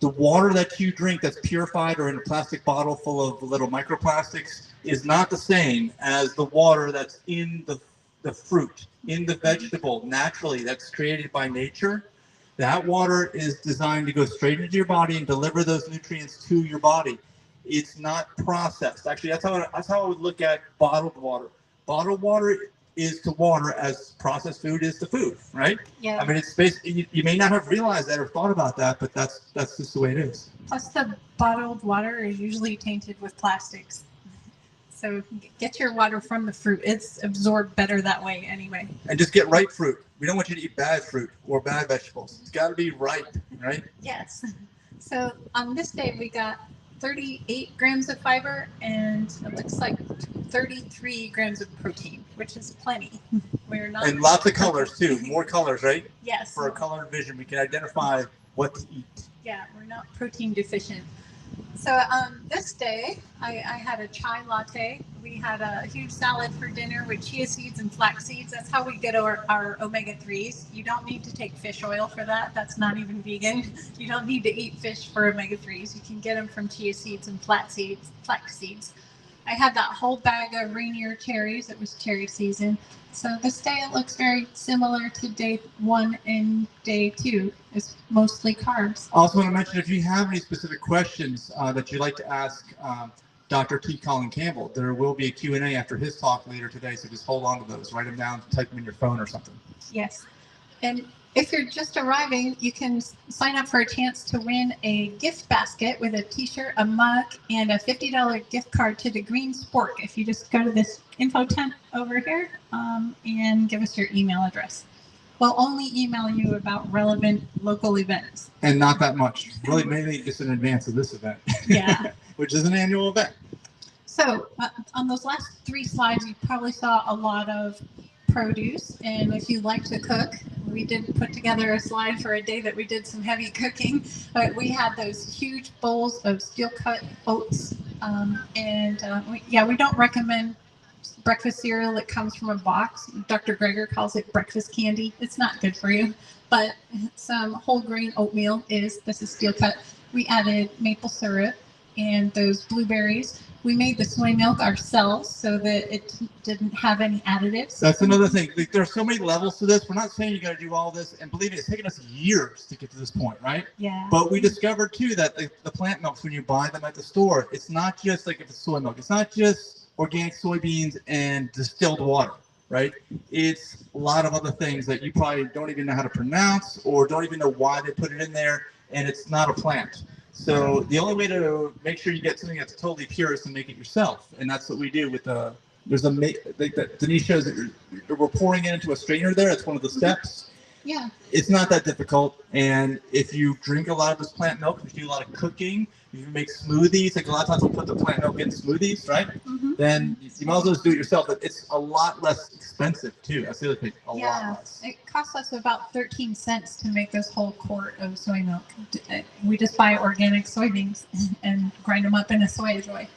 the water that you drink that's purified or in a plastic bottle full of little microplastics is not the same as the water that's in the fruit, in the vegetable, naturally, that's created by nature. That water is designed to go straight into your body and deliver those nutrients to your body. It's not processed. Actually, that's how I would look at bottled water. Bottled water is to water as processed food is to food, right? Yeah. I mean, it's basically, you may not have realized that or thought about that, but that's just the way it is. Plus, the bottled water is usually tainted with plastics. So get your water from the fruit. It's absorbed better that way anyway. And just get ripe fruit. We don't want you to eat bad fruit or bad vegetables. It's got to be ripe, right? Yes. So on this day, we got 38 grams of fiber and it looks like 33 grams of protein, which is plenty. We're not. And lots of colors too. More colors, right? Yes. For a colored vision, we can identify what to eat. Yeah, we're not protein deficient. So this day, I had a chai latte. We had a huge salad for dinner with chia seeds and flax seeds. That's how we get our omega-3s. You don't need to take fish oil for that. That's not even vegan. You don't need to eat fish for omega-3s. You can get them from chia seeds and flax seeds. I had that whole bag of Rainier cherries. It was cherry season. So this day it looks very similar to day 1 and day 2. It's mostly carbs. I also want to mention, if you have any specific questions that you'd like to ask Dr. T. Colin Campbell, there will be a Q&A after his talk later today, so just hold on to those. Write them down, type them in your phone or something. Yes. And if you're just arriving, you can sign up for a chance to win a gift basket with a t-shirt, a mug, and a $50 gift card to the Green Spork if you just go to this info tent over here and give us your email address. We'll only email you about relevant local events. And not that much. Really, mainly just in advance of this event. Yeah. Which is an annual event. So on those last 3 slides, you probably saw a lot of produce. And if you like to cook, we did put together a slide for a day that we did some heavy cooking. But we had those huge bowls of steel-cut oats. We don't recommend breakfast cereal that comes from a box. Dr. Greger calls it breakfast candy. It's not good for you. But some whole grain oatmeal this is steel cut. We added maple syrup and those blueberries. We made the soy milk ourselves so that it didn't have any additives. That's another thing. There are so many levels to this. We're not saying you got to do all this. And believe me, it's taken us years to get to this point, right? Yeah. But we discovered too that the plant milks, when you buy them at the store, it's not just like if it's soy milk. It's not just organic soybeans and distilled water, right? It's a lot of other things that you probably don't even know how to pronounce or don't even know why they put it in there, and it's not a plant. So the only way to make sure you get something that's totally pure is to make it yourself, and that's what we do with Denise shows that we're pouring it into a strainer there. That's one of the steps. Yeah. It's not that difficult, and if you drink a lot of this plant milk, if you do a lot of cooking, if you make smoothies, like a lot of times we'll put the plant milk in smoothies, right? Mm-hmm. Then you might as well just do it yourself. But it's a lot less expensive too. That's the other thing. A lot less. It costs us about 13 cents to make this whole quart of soy milk. We just buy organic soybeans and grind them up in a soy joy.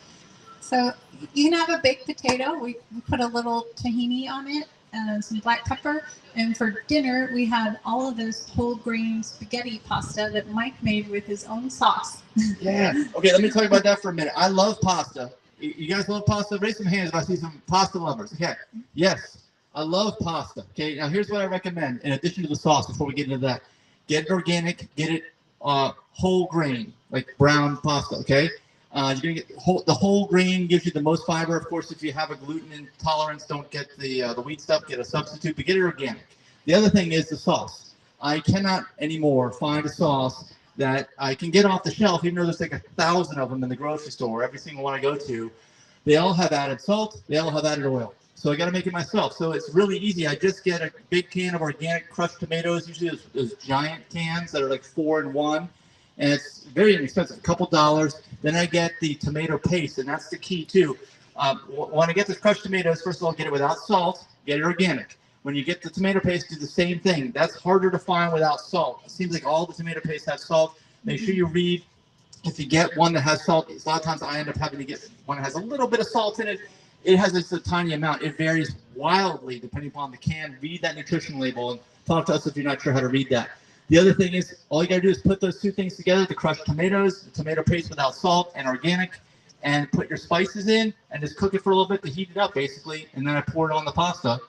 So you can have a baked potato. We put a little tahini on it and some black pepper. And for dinner, we had all of this whole grain spaghetti pasta that Mike made with his own sauce. Yeah. Okay, let me talk about that for a minute. I love pasta. You guys love pasta? Raise some hands if I see some pasta lovers. Okay. Yes, I love pasta. Okay, now here's what I recommend in addition to the sauce before we get into that. Get it organic, get it whole grain, like brown pasta, okay? You're gonna get the whole grain gives you the most fiber. Of course, if you have a gluten intolerance, don't get the wheat stuff. Get a substitute, but get it organic. The other thing is the sauce. I cannot anymore find a sauce that I can get off the shelf, even though there's like 1,000 of them in the grocery store. Every single one I go to, they all have added salt. They all have added oil. So I got to make it myself. So it's really easy. I just get a big can of organic crushed tomatoes. Usually those giant cans that are like 4 in 1. And it's very inexpensive, a couple dollars. Then I get the tomato paste, and that's the key too. When I get the crushed tomatoes, first of all, get it without salt, get it organic. When you get the tomato paste, do the same thing. That's harder to find without salt. It seems like all the tomato paste has salt. Make sure you read. If you get one that has salt, a lot of times I end up having to get one that has a little bit of salt in it. it has just a tiny amount. It varies wildly depending upon the can. Read that nutrition label and talk to us if you're not sure how to read that. The other thing is, all you gotta do is put those two things together, the crushed tomatoes, the tomato paste without salt and organic, and put your spices in and just cook it for a little bit to heat it up basically. And then I pour it on the pasta.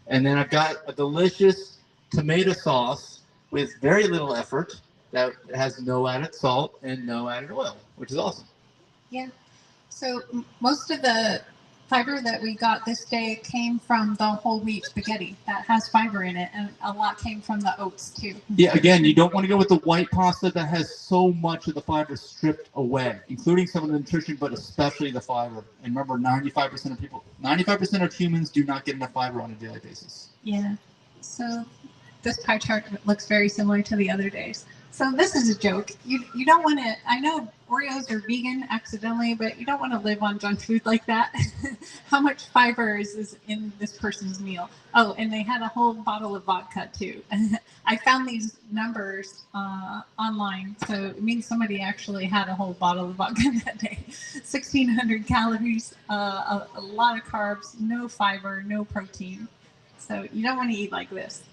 And then I've got a delicious tomato sauce with very little effort that has no added salt and no added oil, which is awesome. Yeah. So most of the fiber that we got this day came from the whole wheat spaghetti that has fiber in it, and a lot came from the oats too. Yeah, again, you don't want to go with the white pasta that has so much of the fiber stripped away, including some of the nutrition, but especially the fiber. And remember, 95% of humans do not get enough fiber on a daily basis. Yeah. So this pie chart looks very similar to the other days. So this is a joke. You don't want to, I know Oreos are vegan accidentally, but you don't want to live on junk food like that. How much fiber is in this person's meal? Oh, and they had a whole bottle of vodka too. I found these numbers online, so it means somebody actually had a whole bottle of vodka that day. 1,600 calories, a lot of carbs, no fiber, no protein. So you don't want to eat like this.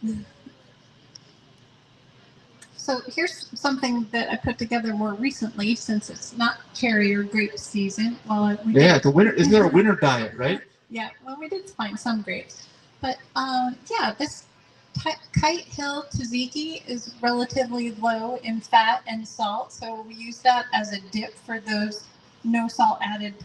So here's something that I put together more recently, since it's not cherry or grape season. Well, it's a winter. Is there a winter diet, right? Yeah, well, we did find some grapes, but yeah, this Kite Hill tzatziki is relatively low in fat and salt, so we use that as a dip for those no salt added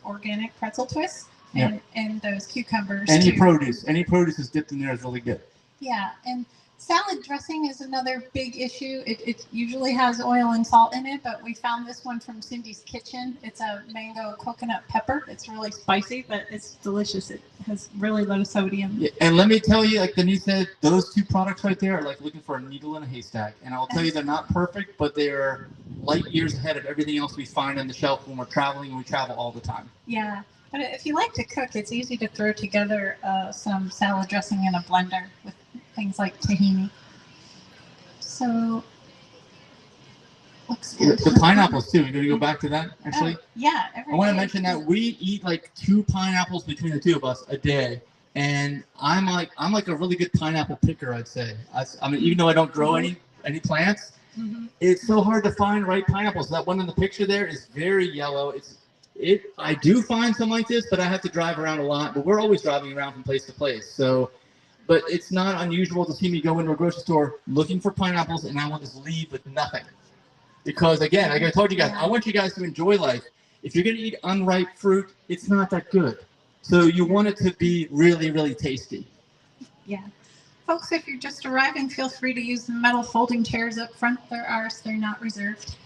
organic pretzel twists, and those cucumbers. Any produce is dipped in there is really good. Yeah, and salad dressing is another big issue. It usually has oil and salt in it, but we found this one from Cindy's Kitchen. It's a mango coconut pepper. It's really spicy, but it's delicious. It has really low sodium. Yeah, and let me tell you, like Denise said, those two products right there are like looking for a needle in a haystack. And I'll tell you, they're not perfect, but they're light years ahead of everything else we find on the shelf when we're traveling, and we travel all the time. Yeah, but if you like to cook, it's easy to throw together some salad dressing in a blender with things like tahini. So looks good. The pineapples too. You're gonna go back to that actually? Yeah. I want to mention that we eat like 2 pineapples between the two of us a day, and I'm like a really good pineapple picker, I'd say. I mean, even though I don't grow any plants, it's so hard to find right pineapples. That one in the picture there is very yellow. I do find some like this, but I have to drive around a lot. But we're always driving around from place to place, so. But it's not unusual to see me go into a grocery store looking for pineapples, and I want to leave with nothing. Because again, like I told you guys, I want you guys to enjoy life. If you're going to eat unripe fruit, it's not that good. So you want it to be really, really tasty. Yeah. Folks, if you're just arriving, feel free to use the metal folding chairs up front. They're ours. They're not reserved.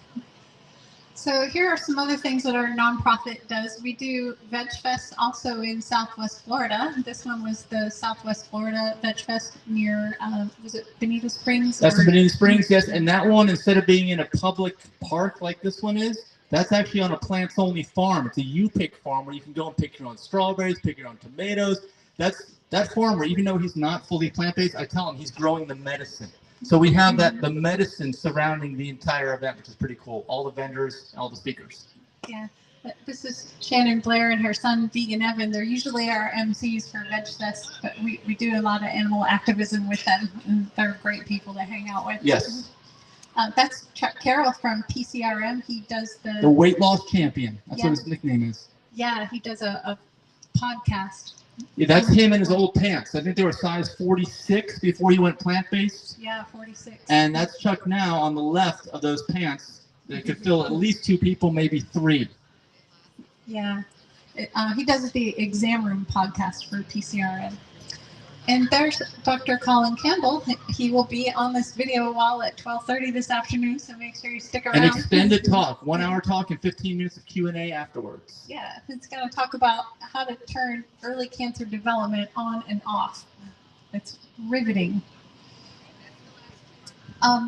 So here are some other things that our nonprofit does. We do Veg Fest also in Southwest Florida. This one was the Southwest Florida Veg Fest near, was it Bonita Springs? That's in Bonita Springs, yes. And that one, instead of being in a public park like this one is, that's actually on a plants-only farm. It's a you-pick farm where you can go and pick your own strawberries, pick your own tomatoes. That farmer, even though he's not fully plant-based, I tell him he's growing the medicine. So we have the medicine surrounding the entire event, which is pretty cool. All the vendors, all the speakers. Yeah, this is Shannon Blair and her son, Vegan Evan. They're usually our MCs for Veg Fest, but we do a lot of animal activism with them, and they're great people to hang out with. Yes. That's Chuck Carroll from PCRM. He does the weight loss champion. That's what his nickname is. Yeah, he does a podcast. Yeah, that's him in his old pants. I think they were size 46 before he went plant-based. Yeah, 46. And that's Chuck now on the left of those pants. That could fill at least 2 people, maybe 3. Yeah. He does the Exam Room podcast for PCRM. And there's Dr. Colin Campbell. He will be on this video wall at 12:30 this afternoon, so make sure you stick around. An extended talk, 1 hour talk and 15 minutes of Q&A afterwards. Yeah, it's going to talk about how to turn early cancer development on and off. It's riveting.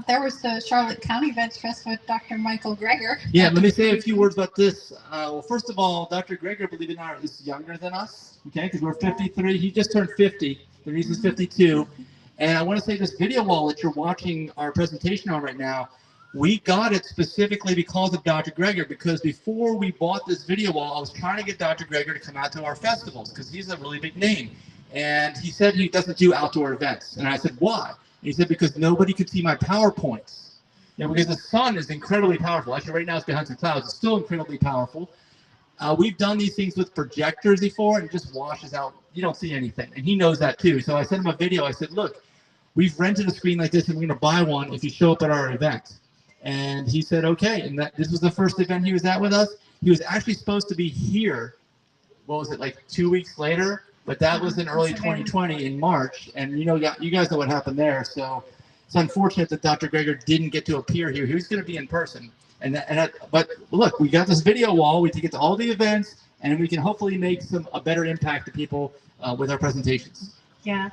There was the Charlotte County Veg Fest with Dr. Michael Greger. Yeah, let me say a few words about this. Well, first of all, Dr. Greger, believe it or not, is younger than us, okay, because we're 53. He just turned 50. Denise is 52. And I want to say this video wall that you're watching our presentation on right now, We got it specifically because of Dr. Greger, because before we bought this video wall, I was trying to get Dr. Greger to come out to our festivals because he's a really big name. And he said he doesn't do outdoor events. And I said, why? And he said, because nobody could see my PowerPoints. Because the sun is incredibly powerful. Actually, right now it's behind some clouds. It's still incredibly powerful. We've done these things with projectors before, and it just washes out. You don't see anything. And he knows that too. So I sent him a video. I said, look, we've rented a screen like this, and we're going to buy one if you show up at our event. And he said, okay. And this was the first event he was at with us. He was actually supposed to be here, what was it, like 2 weeks later? But that was in early 2020 in March. And you guys know what happened there. So it's unfortunate that Dr. Greger didn't get to appear here. He was going to be in person. But look, we got this video wall. We can get to all the events, and we can hopefully make a better impact to people with our presentations. Yeah.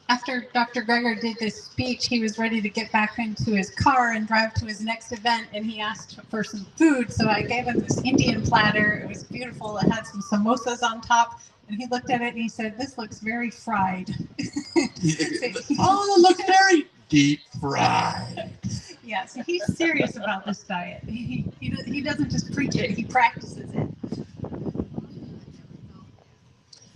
After Dr. Greger did this speech, he was ready to get back into his car and drive to his next event, and he asked for some food. So I gave him this Indian platter. It was beautiful. It had some samosas on top, and he looked at it and he said, "This looks very fried." Oh, it looks very deep fried. Yeah, so he's serious about this diet. He doesn't just preach it, he practices it.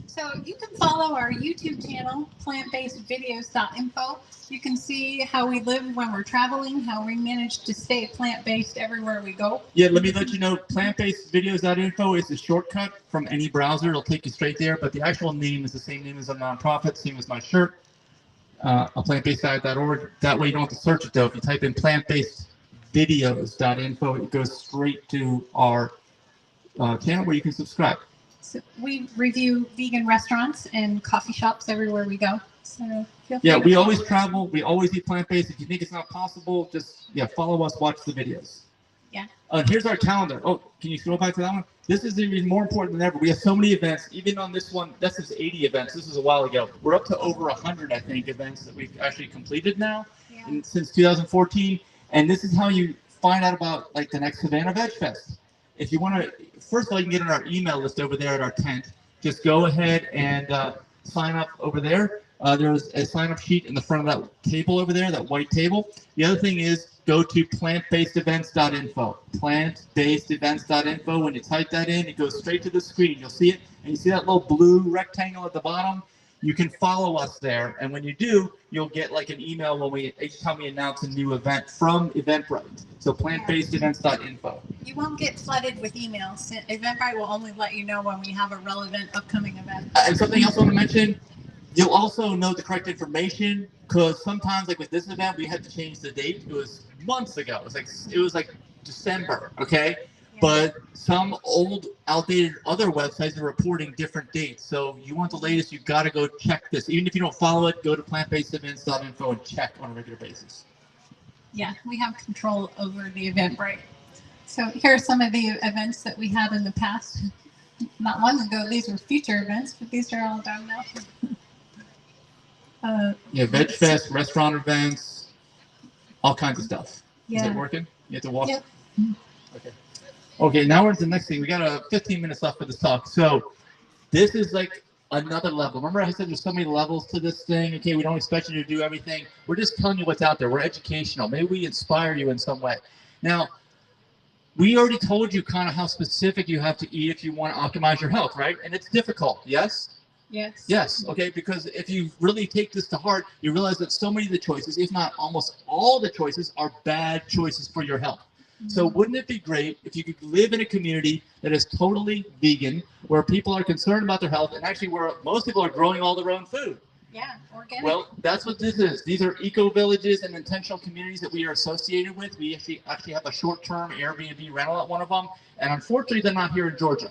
So you can follow our YouTube channel, aPlantBasedDiet.org. You can see how we live when we're traveling, how we manage to stay plant-based everywhere we go. Yeah, let me let you know, aPlantBasedVideos.info is a shortcut from any browser. It'll take you straight there, but the actual name is the same name as a nonprofit, same as my shirt, aPlantBasedDiet.org. That way you don't have to search it, though. If you type in plantbasedvideos.info, it goes straight to our channel where you can subscribe. So we review vegan restaurants and coffee shops everywhere we go. So yeah, we always travel. We always eat plant-based. If you think it's not possible, just follow us, watch the videos. Yeah. Here's our calendar. Oh, can you scroll back to that one? This is even more important than ever. We have so many events. Even on this one, this is 80 events. This was a while ago. We're up to over 100, I think, events that we've actually completed now since 2014. And this is how you find out about like the next Savannah Veg Fest. If you want to, first of all, you can get on our email list over there at our tent. Just go ahead and sign up over there. There's a sign-up sheet in the front of that table over there, that white table. The other thing is go to plantbasedevents.info. Plantbasedevents.info. When you type that in, it goes straight to the screen. You'll see it, and you see that little blue rectangle at the bottom. You can follow us there, and when you do, you'll get like an email when each time we announce a new event from Eventbrite. So plantbasedevents.info. You won't get flooded with emails. Eventbrite will only let you know when we have a relevant upcoming event. And something else I want to mention, you'll also know the correct information, because sometimes, like with this event, we had to change the date. It was months ago. It was like December, okay? But some old, outdated other websites are reporting different dates. So you want the latest, you've got to go check this. Even if you don't follow it, go to plantbasedevents.info and check on a regular basis. Yeah, we have control over the Eventbrite. So here are some of the events that we had in the past. Not long ago, these were future events, but these are all done now. Veg Fest, restaurant events, all kinds of stuff. Yeah. Is it working? You have to walk? Yep. Okay. Okay, now we're to the next thing. We got 15 minutes left for this talk. So this is like another level. Remember I said there's so many levels to this thing? Okay, we don't expect you to do everything. We're just telling you what's out there. We're educational. Maybe we inspire you in some way. Now, we already told you kind of how specific you have to eat if you want to optimize your health, right? And it's difficult, yes? Yes. Yes, okay, because if you really take this to heart, you realize that so many of the choices, if not almost all the choices, are bad choices for your health. So wouldn't it be great if you could live in a community that is totally vegan, where people are concerned about their health, and actually where most people are growing all their own food? Yeah, organic. Well, that's what this is. These are eco-villages and intentional communities that we are associated with. We actually have a short-term Airbnb rental at one of them, and unfortunately they're not here in Georgia.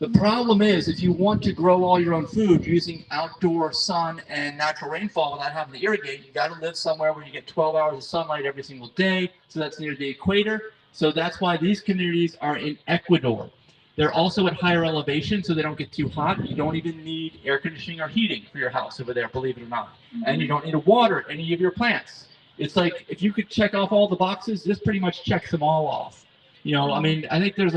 The problem is, if you want to grow all your own food using outdoor sun and natural rainfall without having to irrigate, you got to live somewhere where you get 12 hours of sunlight every single day. So that's near the equator. So that's why these communities are in Ecuador. They're also at higher elevation, so they don't get too hot. You don't even need air conditioning or heating for your house over there, believe it or not. And you don't need to water any of your plants. It's like, if you could check off all the boxes, this pretty much checks them all off. You know, I mean, I think there's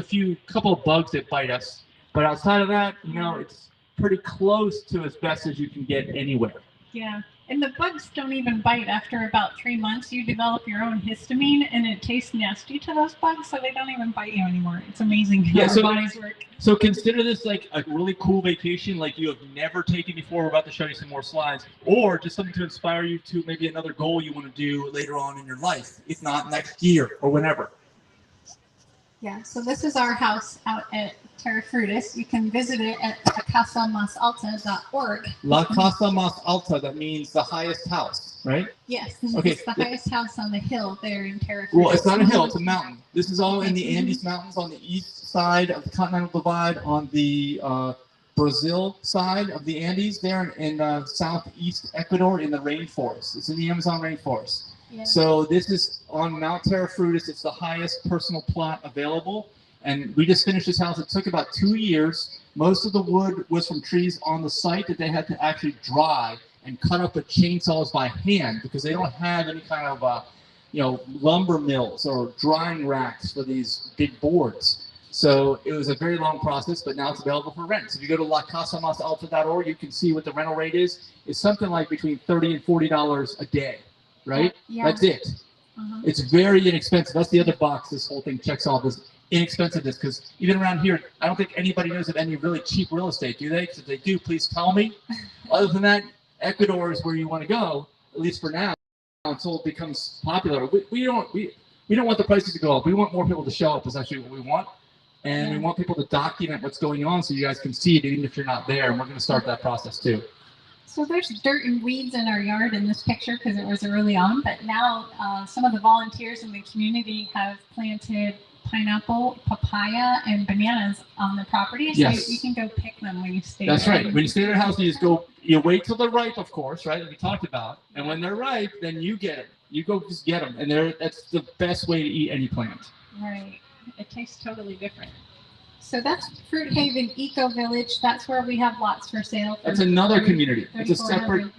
couple of bugs that bite us. But outside of that, you know, it's pretty close to as best as you can get anywhere. Yeah. And the bugs don't even bite after about 3 months. You develop your own histamine, and it tastes nasty to those bugs, so they don't even bite you anymore. It's amazing how our bodies work. So consider this like a really cool vacation, like you have never taken before. We're about to show you some more slides, or just something to inspire you to maybe another goal you want to do later on in your life, if not next year or whenever. Yeah, so this is our house out at Terra Frutis. You can visit it at LaCasaMasAlta.org. La Casa Mas Alta, that means the highest house, right? Yes, Okay. it's the highest house on the hill there in Terra Frutis. Well, it's not a hill, it's a mountain. This is all in the Andes Mountains on the east side of the Continental Divide, on the Brazil side of the Andes, there in southeast Ecuador in the rainforest. It's in the Amazon rainforest. Yeah. So this is on Mount Terra Frutis. It's the highest personal plot available. And we just finished this house. It took about 2 years. Most of the wood was from trees on the site that they had to actually dry and cut up with chainsaws by hand, because they don't have any kind of lumber mills or drying racks for these big boards. So it was a very long process, but now it's available for rent. So if you go to LaCasaMasAlta.org, you can see what the rental rate is. It's something like between $30 and $40 a day, right? Yeah. That's it. It's very inexpensive. That's the other box this whole thing checks off, is inexpensiveness, because even around here, I don't think anybody knows of any really cheap real estate, do they? Because if they do, please tell me. Other than that, Ecuador is where you want to go, at least for now, until it becomes popular. We don't want the prices to go up. We want more people to show up is actually what we want. And we want people to document what's going on so you guys can see it even if you're not there. And we're going to start that process too. So there's dirt and weeds in our yard in this picture because it was early on, but now some of the volunteers in the community have planted pineapple, papaya, and bananas on the property. So you can go pick them when you stay there. That's right. When you stay at our house, you wait till they're ripe, of course, right? Like we talked about. And when they're ripe, then you get it. You go just get them. And that's the best way to eat any plant. Right. It tastes totally different. So that's Fruit Haven Eco Village. That's where we have lots for sale. That's another community. It's a separate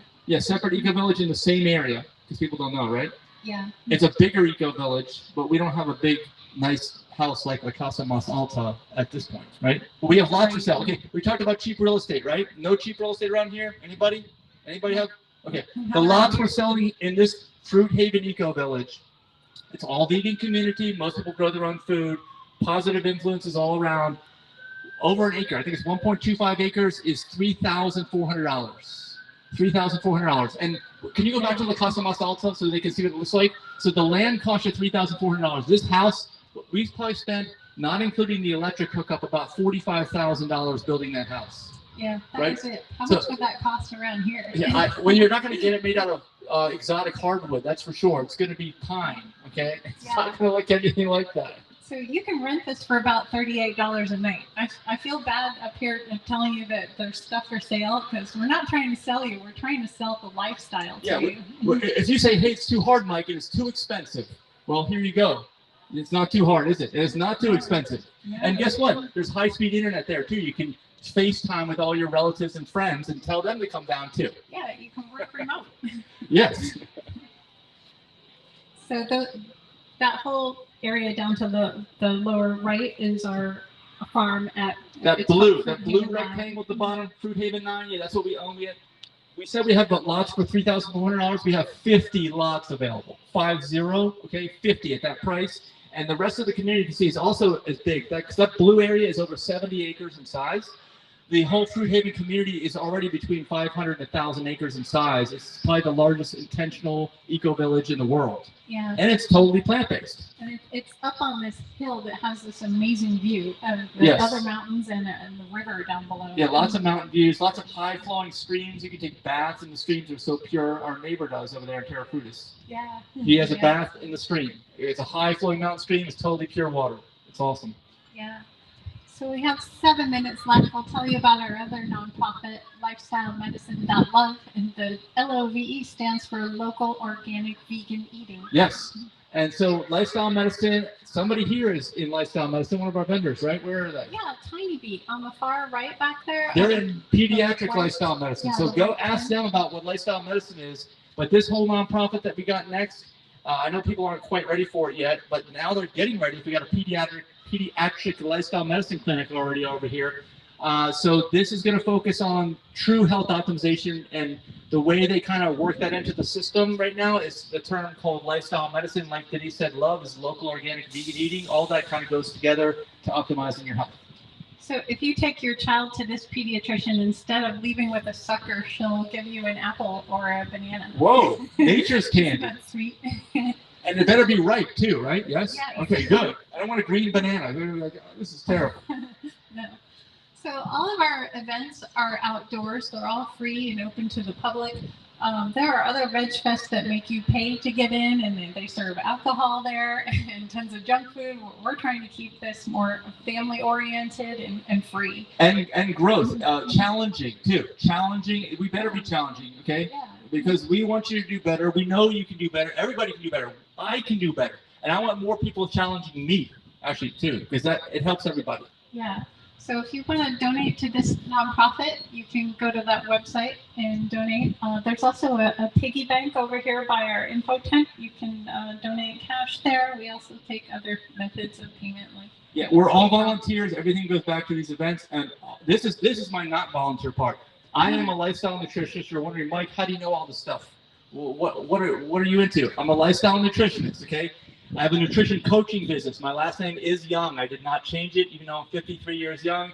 eco village in the same area, because people don't know, right? Yeah. It's a bigger eco village, but we don't have a big, nice house like La Casa Mas Alta at this point, right? But we have lots for sale. Okay, we talked about cheap real estate, right? No cheap real estate around here? Anybody? Anybody have? Okay. The lots we're selling in this Fruit Haven Eco Village, it's all vegan community. Most people grow their own food. Positive influences all around. Over an acre, I think it's 1.25 acres, is $3,400. $3,400. And can you go back to La Casa Mas Alta so they can see what it looks like? So the land cost you $3,400. This house, we probably spent, not including the electric hookup, about $45,000 building that house. Yeah, that is it. How much would that cost around here? Yeah, when you're not going to get it made out of exotic hardwood, that's for sure. It's going to be pine, okay? It's not going to look anything like that. So you can rent this for about $38 a night. I feel bad up here telling you that there's stuff for sale, because we're not trying to sell you. We're trying to sell the lifestyle to you. If you say, hey, it's too hard, Mike, and it's too expensive, well, here you go. It's not too hard, is it? It's not too expensive. Yeah, and guess what? There's high-speed internet there, too. You can FaceTime with all your relatives and friends and tell them to come down, too. Yeah, you can work remote. Yes. So that whole area down to the lower right is our farm at that blue rectangle at the bottom, Fruit Haven 9. Yeah, that's what we own. We said we have lots for $3,400. We have 50 lots available. 50, okay, 50 at that price. And the rest of the community, you can see, is also as big. That blue area is over 70 acres in size. The whole Fruit Haven community is already between 500 and 1,000 acres in size. It's probably the largest intentional eco-village in the world. Yeah. And it's totally plant-based. And it's up on this hill that has this amazing view of the other mountains and the river down below. Yeah, lots of mountain views, lots of high-flowing streams. You can take baths, and the streams are so pure. Our neighbor does over there in Terra Frutis. Yeah. He has a bath in the stream. It's a high-flowing mountain stream. It's totally pure water. It's awesome. Yeah. So we have 7 minutes left. We'll tell you about our other nonprofit, LifestyleMedicine.love, and the LOVE stands for Local Organic Vegan Eating. Yes. And so Lifestyle Medicine, somebody here is in Lifestyle Medicine, one of our vendors, right? Where are they? Yeah, Tiny Beat on the far right back there. They're in pediatric lifestyle medicine. Yeah, so go ask them about what lifestyle medicine is. But this whole nonprofit that we got next, I know people aren't quite ready for it yet, but now they're getting ready. We got a pediatric lifestyle medicine clinic already over here. So this is going to focus on true health optimization and the way they kind of work that into the system right now is the term called lifestyle medicine. Like Denise said, love is local, organic, vegan eating. All that kind of goes together to optimizing your health. So if you take your child to this pediatrician, instead of leaving with a sucker, she'll give you an apple or a banana. Whoa, nature's candy. That's sweet. And it better be ripe too, right? Yes? Yes. Okay, good. I don't want a green banana. They're like, oh, this is terrible. No. So all of our events are outdoors. They're all free and open to the public. There are other veg fests that make you pay to get in, and they serve alcohol there and tons of junk food. We're trying to keep this more family-oriented and free. And growth, challenging too. Challenging. We better be challenging, okay? Yeah. Because we want you to do better. We know you can do better. Everybody can do better. I can do better. And I want more people challenging me, actually, too, because it helps everybody. Yeah. So if you want to donate to this nonprofit, you can go to that website and donate. There's also a piggy bank over here by our info tent. You can donate cash there. We also take other methods of payment. Yeah, we're all volunteers. Everything goes back to these events. And this is my not volunteer part. I am a lifestyle nutritionist. You're wondering, Mike, how do you know all this stuff? Well, what are you into? I'm a lifestyle nutritionist, okay? I have a nutrition coaching business. My last name is Young. I did not change it, even though I'm 53 years young.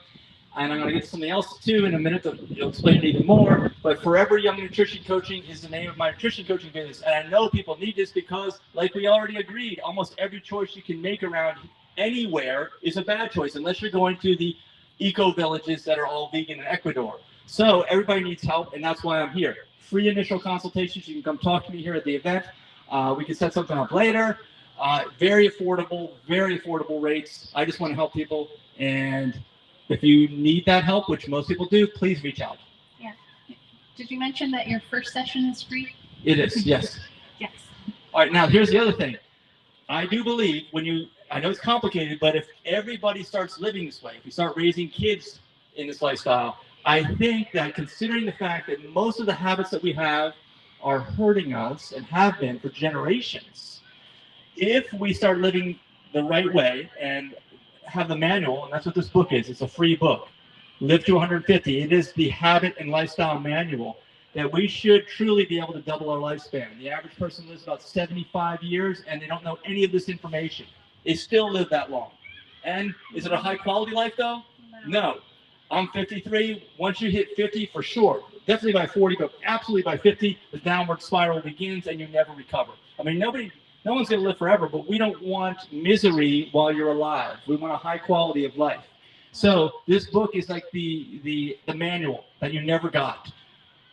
And I'm going to get to something else, too, in a minute to explain it even more. But Forever Young Nutrition Coaching is the name of my nutrition coaching business. And I know people need this because, like we already agreed, almost every choice you can make around anywhere is a bad choice, unless you're going to the eco-villages that are all vegan in Ecuador. So everybody needs help, and that's why I'm here. Free initial consultations. You can come talk to me here at the event. We can set something up later. Very affordable rates. I just want to help people, and if you need that help, which most people do, please reach out. Yeah. Did you mention that your first session is free? It is, yes. Yes. All right, now here's the other thing. I do believe I know it's complicated, but if everybody starts living this way, if you start raising kids in this lifestyle, I think that considering the fact that most of the habits that we have are hurting us and have been for generations, if we start living the right way and have the manual, and that's what this book is, it's a free book, Live to 150. It is the habit and lifestyle manual that we should truly be able to double our lifespan. The average person lives about 75 years and they don't know any of this information. They still live that long. And is it a high quality life though? No. I'm 53. Once you hit 50, for sure, definitely by 40, but absolutely by 50, the downward spiral begins and you never recover. I mean, no one's going to live forever, but we don't want misery while you're alive. We want a high quality of life. So this book is like the manual that you never got.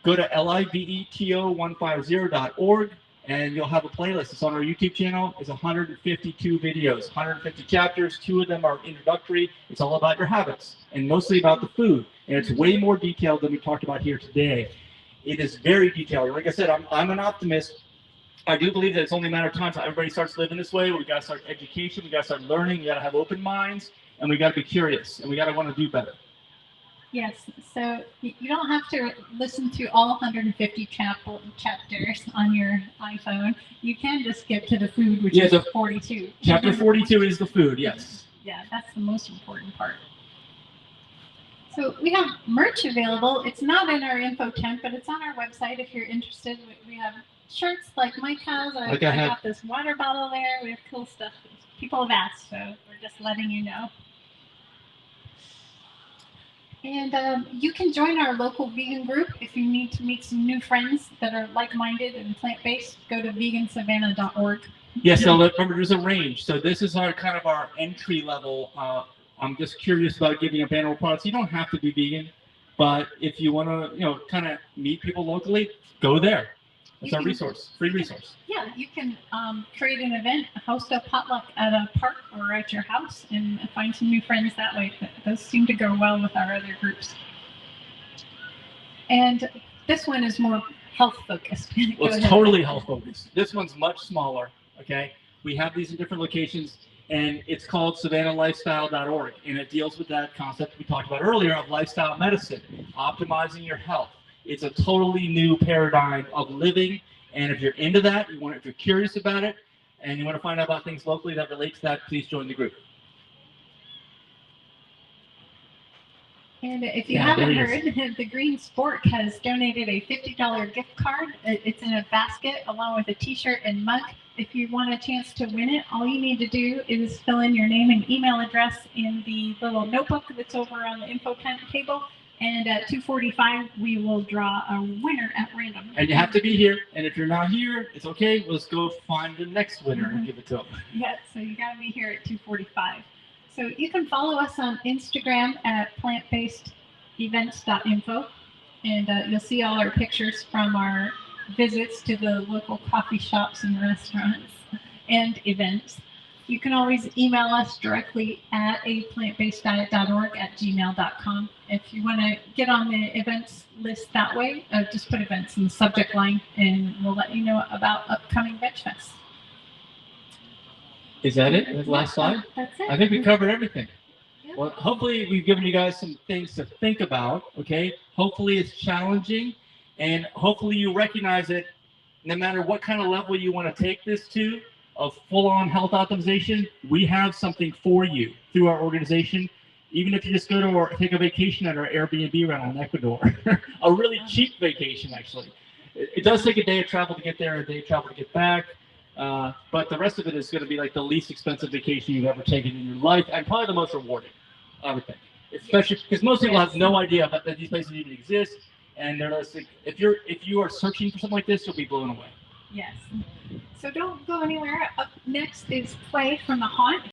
Go to leveto150.org and you'll have a playlist. It's on our YouTube channel. It's 152 videos, 150 chapters. 2 of them are introductory. It's all about your habits and mostly about the food. And it's way more detailed than we talked about here today. It is very detailed. Like I said, I'm an optimist. I do believe that it's only a matter of time until everybody starts living this way. We got to start education. We got to start learning. We got to have open minds, and we got to be curious, and we got to want to do better. Yes. So you don't have to listen to all 150 chapters on your iPhone. You can just skip to the food, which is 42. Chapter 42 is the food. Yes. Yeah, that's the most important part. So we have merch available. It's not in our info tent, but it's on our website if you're interested. We have shirts like Mike has. I got this water bottle there. We have cool stuff. People have asked, so we're just letting you know. And you can join our local vegan group if you need to meet some new friends that are like-minded and plant-based. Go to vegansavannah.org. Yes, so remember there's a range. So this is our kind of our entry level. I'm just curious about giving up animal products. You don't have to be vegan, but if you want to, kind of meet people locally, go there. It's our resource, free resource. Yeah, you can create an event, host a potluck at a park or at your house, and find some new friends that way. Those seem to go well with our other groups. And this one is more health focused. Well, it's totally health focused. This one's much smaller. Okay, we have these in different locations, and it's called SavannahLifestyle.org, and it deals with that concept we talked about earlier of lifestyle medicine, optimizing your health. It's a totally new paradigm of living, and if you're into that, if you're curious about it, and you want to find out about things locally that relate to that, please join the group. And if you Yeah, haven't there it heard, the Green Sport has donated a $50 gift card. It's in a basket along with a t-shirt and mug. If you want a chance to win it, all you need to do is fill in your name and email address in the little notebook that's over on the info table. And at 2:45, we will draw a winner at random. And you have to be here. And if you're not here, it's okay. Let's go find the next winner and give it to them. Yeah, so you got to be here at 2:45. So you can follow us on Instagram at aPlantBasedDiet.org, and you'll see all our pictures from our visits to the local coffee shops and restaurants and events. You can always email us directly at aPlantBasedDiet.org at gmail.com. If you want to get on the events list that way, just put events in the subject line, and we'll let you know about upcoming Veg Fest. Is that it? The last slide? That's it. I think we covered everything. Yep. Well, hopefully we've given you guys some things to think about, okay? Hopefully it's challenging, and hopefully you recognize that no matter what kind of level you want to take this to, of full-on health optimization, we have something for you through our organization. Even if you just go to or take a vacation at our Airbnb rental in Ecuador, a really cheap vacation, actually. It does take a day of travel to get there, a day of travel to get back. But the rest of it is going to be like the least expensive vacation you've ever taken in your life, and probably the most rewarding, I would think. Especially because most people have no idea that these places even exist, and they're just like, if you are searching for something like this, you'll be blown away. Yes. So don't go anywhere. Up next is Clay from The Haunt.